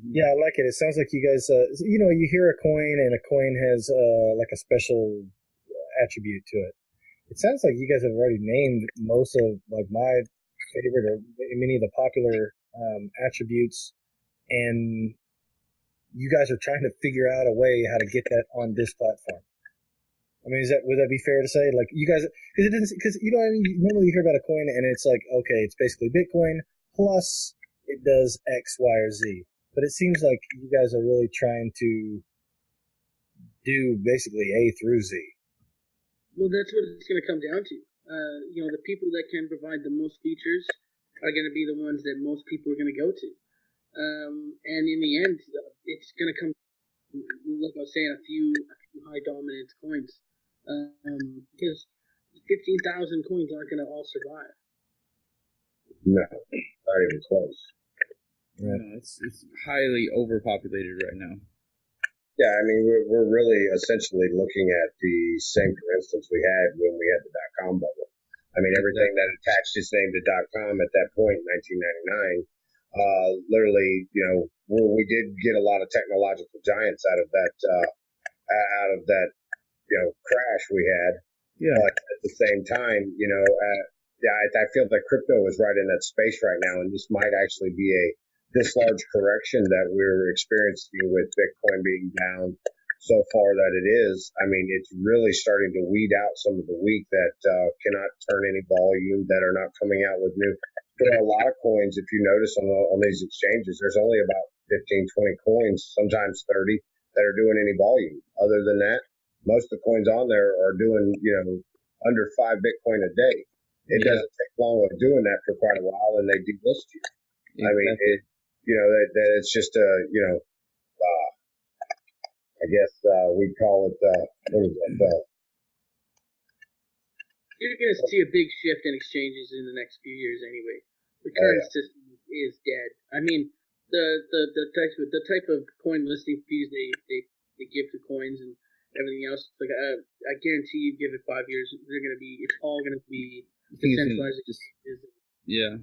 Yeah, I like it. It sounds like you guys, you hear a coin and a coin has like a special attribute to it. It sounds like you guys have already named most of like my favorite or many of the popular attributes, and you guys are trying to figure out a way how to get that on this platform. I mean, would that be fair to say? Like you guys, because you know what I mean. Normally you hear about a coin and it's like, okay, it's basically Bitcoin plus it does X, Y, or Z. But it seems like you guys are really trying to do basically A through Z. Well, that's what it's going to come down to. The people that can provide the most features are going to be the ones that most people are going to go to. And in the end, it's going to come, like I was saying, a few high dominance coins. Because 15,000 coins aren't going to all survive. No, not even close. Yeah. No, it's highly overpopulated right now. Yeah, I mean, we're really essentially looking at the same, for instance, we had when we had the .com bubble. I mean, everything that attached its name to .com at that point in 1999, literally, we did get a lot of technological giants out of that crash we had. Yeah. But at the same time, I feel that crypto is right in that space right now, and this might actually be this large correction that we're experiencing with Bitcoin being down so far that it is. I mean, it's really starting to weed out some of the weak that cannot turn any volume, that are not coming out with new. There are a lot of coins, if you notice on these exchanges, there's only about 15, 20 coins, sometimes 30, that are doing any volume. Other than that, most of the coins on there are doing, under 5 Bitcoin a day. It doesn't take long of doing that for quite a while, and they delist you. Exactly. I mean, that it's just I guess we'd call it, what is that? You're going to see a big shift in exchanges in the next few years anyway. The current system is dead. I mean, the type of coin listing fees they give to coins and everything else, like I guarantee you, give it 5 years, it's all going to be decentralized. Yeah.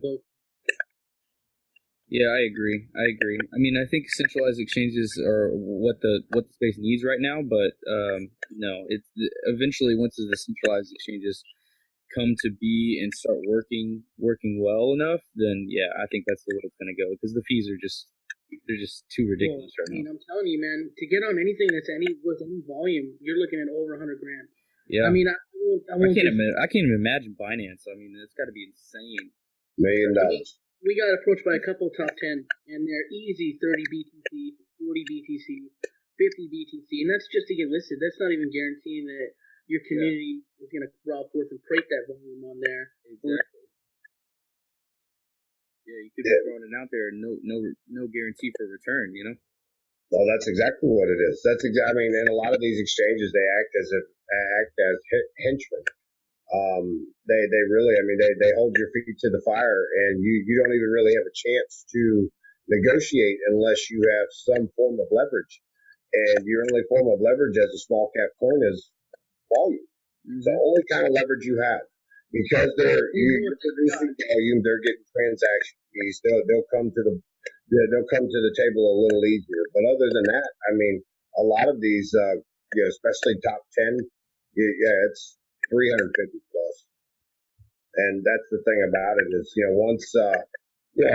Yeah, I agree. I mean, I think centralized exchanges are what the space needs right now, but no, it's eventually once the centralized exchanges come to be and start working well enough, then yeah, I think that's the way it's going to go, because the fees are just too ridiculous right now. I'm telling you, man, to get on anything that's with any volume, you're looking at over $100,000. Yeah. I mean, I can't even imagine Binance. I mean, it's got to be insane. $1 million. We got approached by a couple of top 10, and they're easy 30 BTC, 40 BTC, 50 BTC, and that's just to get listed. That's not even guaranteeing that your community is going to crawl forth and create that volume on there. Exactly. Yeah, you could be throwing it out there, and no guarantee for return. Well, that's exactly what it is. I mean, and a lot of these exchanges, they act as henchmen. They really, I mean, they hold your feet to the fire, and you don't even really have a chance to negotiate unless you have some form of leverage. And your only form of leverage as a small cap coin is volume. Mm-hmm. It's the only kind of leverage you have, because you're producing volume, they're getting transaction fees. They'll come to the table a little easier. But other than that, I mean, a lot of these, especially top 10, it's 350 plus. And that's the thing about it is, once, a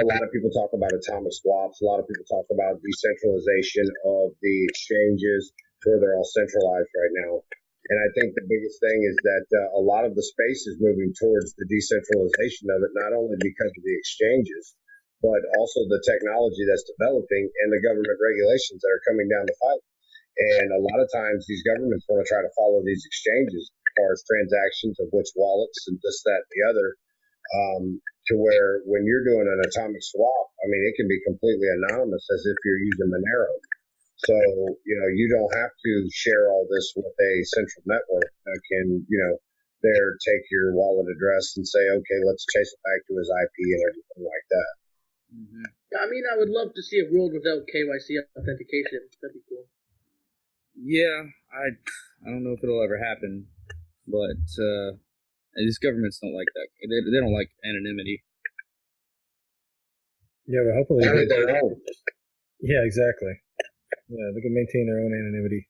lot of people talk about atomic swaps. A lot of people talk about decentralization of the exchanges to where they're all centralized right now. And I think the biggest thing is that a lot of the space is moving towards the decentralization of it, not only because of the exchanges, but also the technology that's developing and the government regulations that are coming down the pipe. And a lot of times these governments want to try to follow these exchanges as far as transactions of which wallets and this, that, and the other, to where when you're doing an atomic swap, I mean, it can be completely anonymous as if you're using Monero. So, you don't have to share all this with a central network that can, take your wallet address and say, okay, let's chase it back to his IP and everything like that. Mm-hmm. I mean, I would love to see a world without KYC authentication. That'd be cool. Yeah, I don't know if it'll ever happen, but these governments don't like that. They don't like anonymity. Yeah, but hopefully their own. Yeah, exactly. Yeah, they can maintain their own anonymity.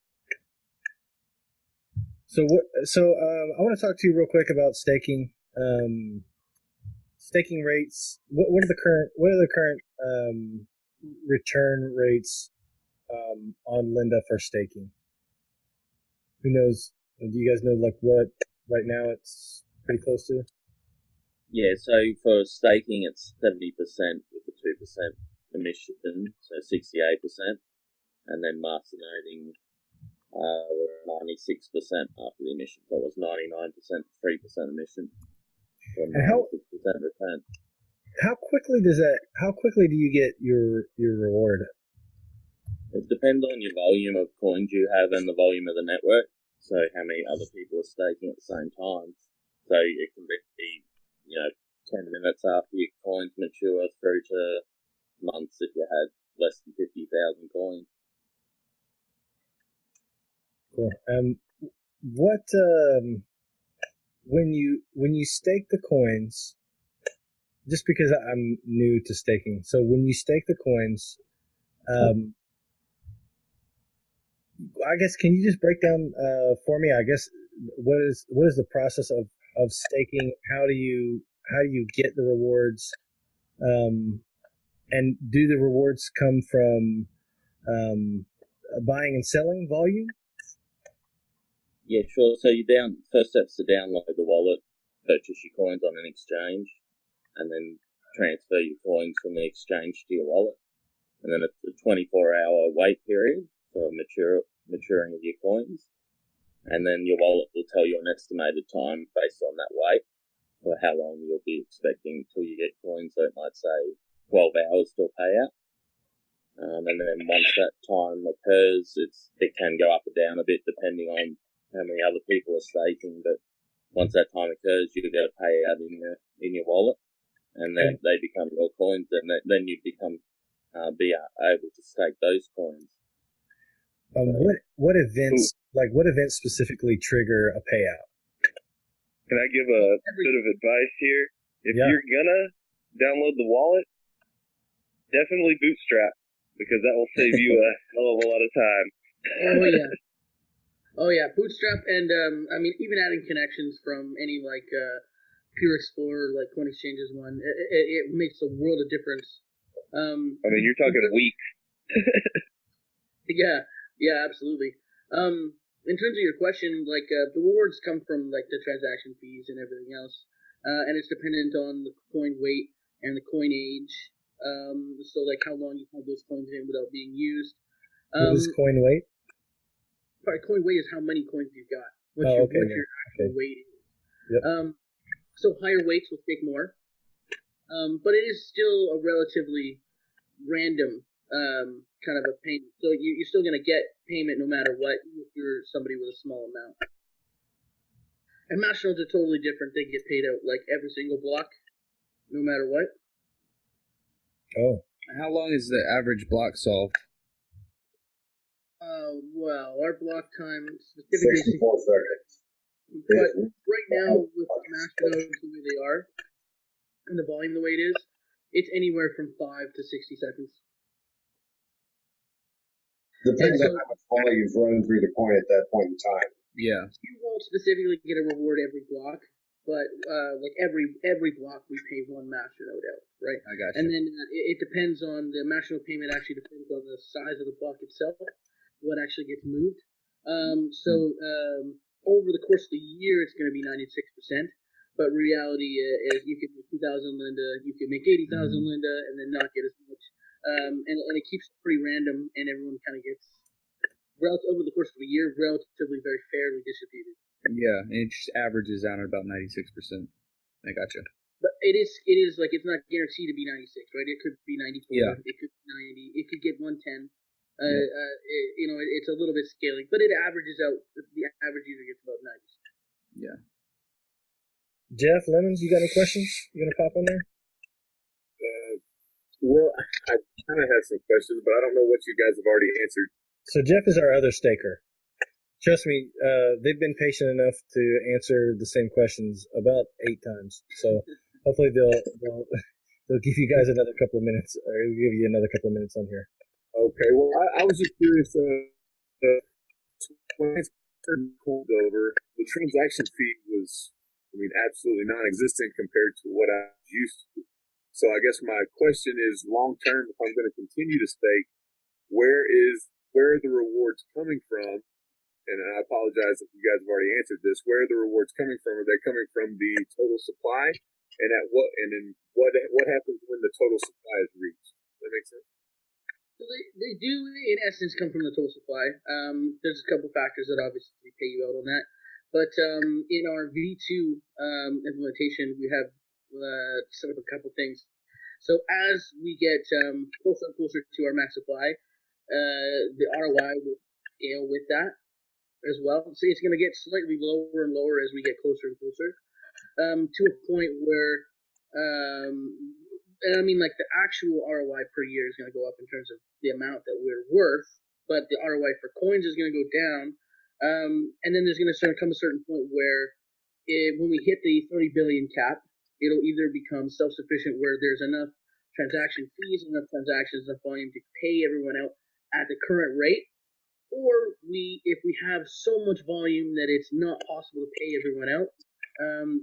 So I want to talk to you real quick about staking. Staking rates. What are the current return rates on Linda for staking? Who knows? Do you guys know like what right now it's pretty close to? Yeah, so for staking, it's 70% with a 2% commission, so 68%, and then masternoding we're 96% after the emission, so it was 99%, 3% emission, so 96% return. How quickly do you get your reward? It depends on your volume of coins you have and the volume of the network, so how many other people are staking at the same time. So it can be, 10 minutes after your coins mature through to months if you had less than 50,000 coins. Cool. What when you stake the coins? Just because I'm new to staking, so when you stake the coins, I guess can you just break down for me? I guess what is the process of staking? How do you get the rewards? And do the rewards come from buying and selling volume? Yeah, sure. So first step's to download the wallet, purchase your coins on an exchange, and then transfer your coins from the exchange to your wallet. And then it's a 24-hour wait period for maturing of your coins. And then your wallet will tell you an estimated time based on that wait for how long you'll be expecting till you get coins. So it might say 12 hours till payout. And then once that time occurs, it can go up or down a bit depending on how many other people are staking. But once that time occurs, you'll get a payout in your wallet, and then they become your coins. And then you become be able to stake those coins. What events specifically trigger a payout? Can I give a bit of advice here? If you're gonna download the wallet, definitely Bootstrap, because that will save you a hell of a lot of time. Oh yeah, Bootstrap, and even adding connections from any Pure Explorer, like Coin Exchanges one, it makes a world of difference. You're talking weeks. Yeah, absolutely. In terms of your question, the rewards come from the transaction fees and everything else, and it's dependent on the coin weight and the coin age. So how long you hold those coins in without being used. What is coin weight? Coin weight is how many coins you've got. What your actual weight is. Yep. So higher weights will take more, but it is still a relatively random kind of a payment. So you're still going to get payment no matter what if you're somebody with a small amount. And masternodes are totally different. They get paid out every single block, no matter what. Oh. How long is the average block solved? Well, our block time specifically 64 seconds. But right now, with masternodes the way they are, and the volume the way it is, it's anywhere from 5 to 60 seconds. Depends on how much volume you've run through the coin at that point in time. Yeah. You won't specifically get a reward every block, but every block we pay one masternode out, right? I got you. And then it depends on the masternode payment. Actually depends on the size of the block itself, what actually gets moved. Over the course of the year, it's going to be 96%. But reality is you can make 2,000 Linda, you can make 80,000 Linda, and then not get as much. And it keeps it pretty random, and everyone kind of gets, over the course of a year, relatively very fairly distributed. Yeah, and it just averages out at about 96%. I gotcha. But it is it's not guaranteed to be 96, right? It could be 94, yeah. It could be 90, it could get 110. It's a little bit scaling, but it averages out. The average user gets about 90. Yeah. Jeff Lemons, you got any questions? You gonna pop in there? Well, I kind of have some questions, but I don't know what you guys have already answered. So Jeff is our other staker. Trust me, they've been patient enough to answer the same questions about 8 times. So hopefully they'll give you guys another couple of minutes, or give you another couple of minutes on here. Okay, well, I was just curious. When I pulled over, the transaction fee was, absolutely non-existent compared to what I was used to. So I guess my question is, long term, if I'm going to continue to stake, where is where are the rewards coming from? And I apologize if you guys have already answered this. Where are the rewards coming from? Are they coming from the total supply? And what happens when the total supply is reached? Does that make sense? So they do, in essence, come from the total supply. There's a couple factors that obviously pay you out on that. But in our V2 implementation, we have set up a couple things. So as we get closer and closer to our max supply, the ROI will scale with that as well. So it's going to get slightly lower and lower as we get closer and closer to a point where and I mean, like, the actual ROI per year is going to go up in terms of the amount that we're worth, but the ROI for coins is going to go down. And then there's going to come a certain point where when we hit the 30 billion cap, it'll either become self-sufficient where there's enough transaction fees, enough transactions, enough volume to pay everyone out at the current rate, or if we have so much volume that it's not possible to pay everyone out,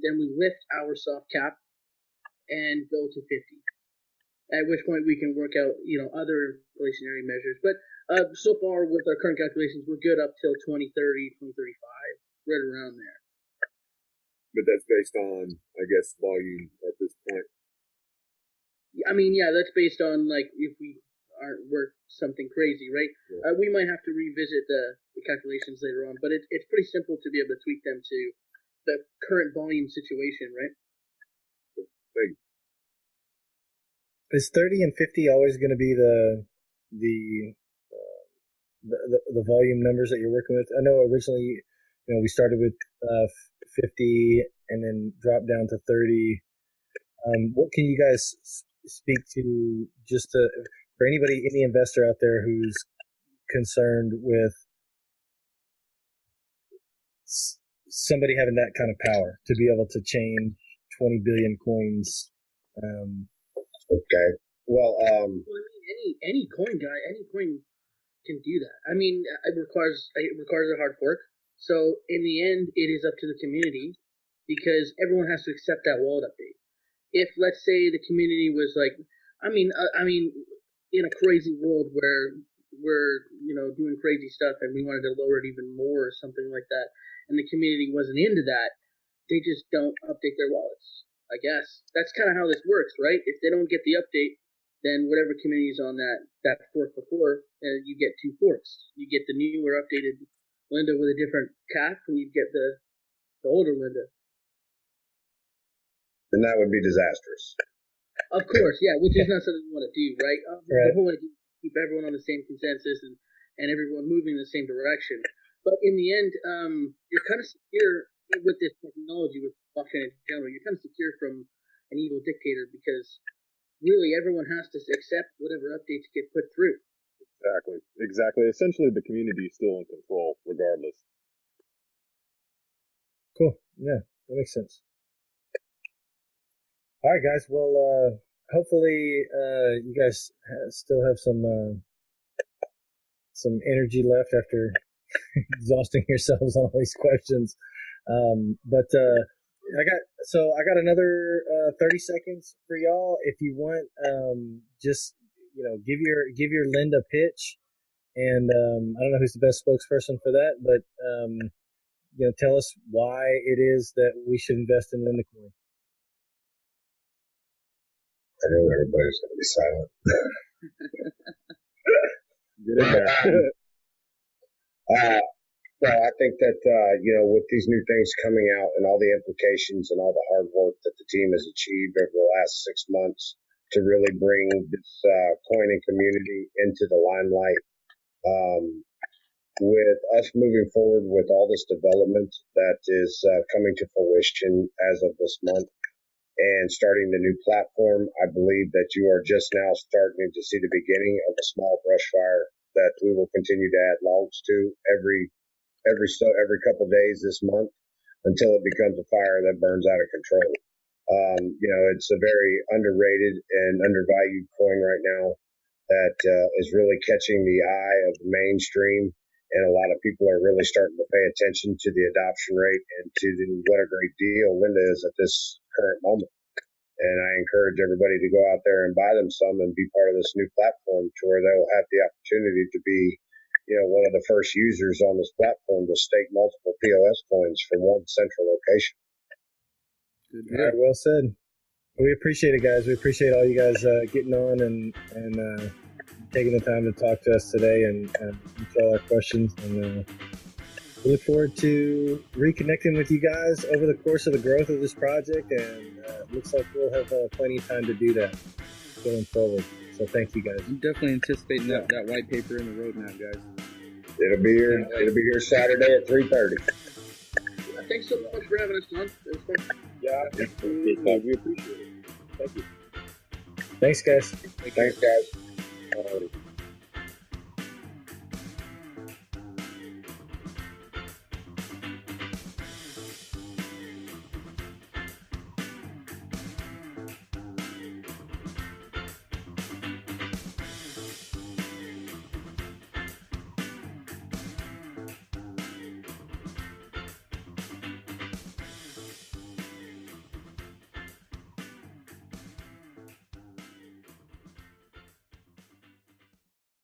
then we lift our soft cap and go to 50. At which point we can work out, other inflationary measures. But so far with our current calculations, we're good up till 2030, 2035, right around there. But that's based on, I guess, volume at this point. I mean, yeah, that's based on, like, if we aren't worth something crazy, right? Yeah. We might have to revisit the calculations later on, but it's pretty simple to be able to tweak them to the current volume situation, right? Thank you. Is 30 and 50 always going to be the volume numbers that you're working with? I know originally, we started with 50 and then dropped down to 30. What can you guys speak to for anybody, any investor out there who's concerned with somebody having that kind of power to be able to chain 20 billion coins? Okay. Well, any coin can do that. I mean, it requires a hard fork. So in the end, it is up to the community because everyone has to accept that wallet update. If, let's say, the community was like, I mean, in a crazy world where we're doing crazy stuff and we wanted to lower it even more or something like that, and the community wasn't into that, they just don't update their wallets. I guess that's kind of how this works, right? If they don't get the update, then whatever community is on that fork before, you get two forks. You get the new or updated Linda with a different cap, and you get the older Linda. And that would be disastrous. Of course, yeah, which is not something we want to do, right? The whole idea is to keep everyone on the same consensus and everyone moving in the same direction. But in the end, you're kind of secure with this technology, with blockchain in general. You're kind of secure from an evil dictator because really everyone has to accept whatever updates get put through. Exactly. Essentially, the community is still in control, regardless. Cool. Yeah, that makes sense. All right, guys. Well, hopefully, you guys still have some energy left after exhausting yourselves on all these questions. But I got another 30 seconds for y'all. If you want, just give your Linda pitch, and I don't know who's the best spokesperson for that, but tell us why it is that we should invest in Linda Coin. I know everybody's going to be silent. Get in there. Well, I think that, with these new things coming out and all the implications and all the hard work that the team has achieved over the last 6 months to really bring this coining community into the limelight, with us moving forward with all this development that is coming to fruition as of this month and starting the new platform, I believe that you are just now starting to see the beginning of a small brush fire that we will continue to add logs to every couple days this month until it becomes a fire that burns out of control. It's a very underrated and undervalued coin right now that is really catching the eye of the mainstream, and a lot of people are really starting to pay attention to the adoption rate and to what a great deal Linda is at this current moment. And I encourage everybody to go out there and buy them some and be part of this new platform to where they'll have the opportunity to be one of the first users on this platform to stake multiple POS coins from one central location. All right, well said. We appreciate it, guys. We appreciate all you guys getting on and taking the time to talk to us today and answer all our questions. And we look forward to reconnecting with you guys over the course of the growth of this project. And it looks like we'll have plenty of time to do that going forward. So thank you, guys. I'm definitely anticipating that white paper in the roadmap, guys. It'll be here. It'll be here Saturday at 3:30. Thanks so much for having us on. It was fun. Yeah, we appreciate it. Thank you. Thanks, guys. Thanks, guys.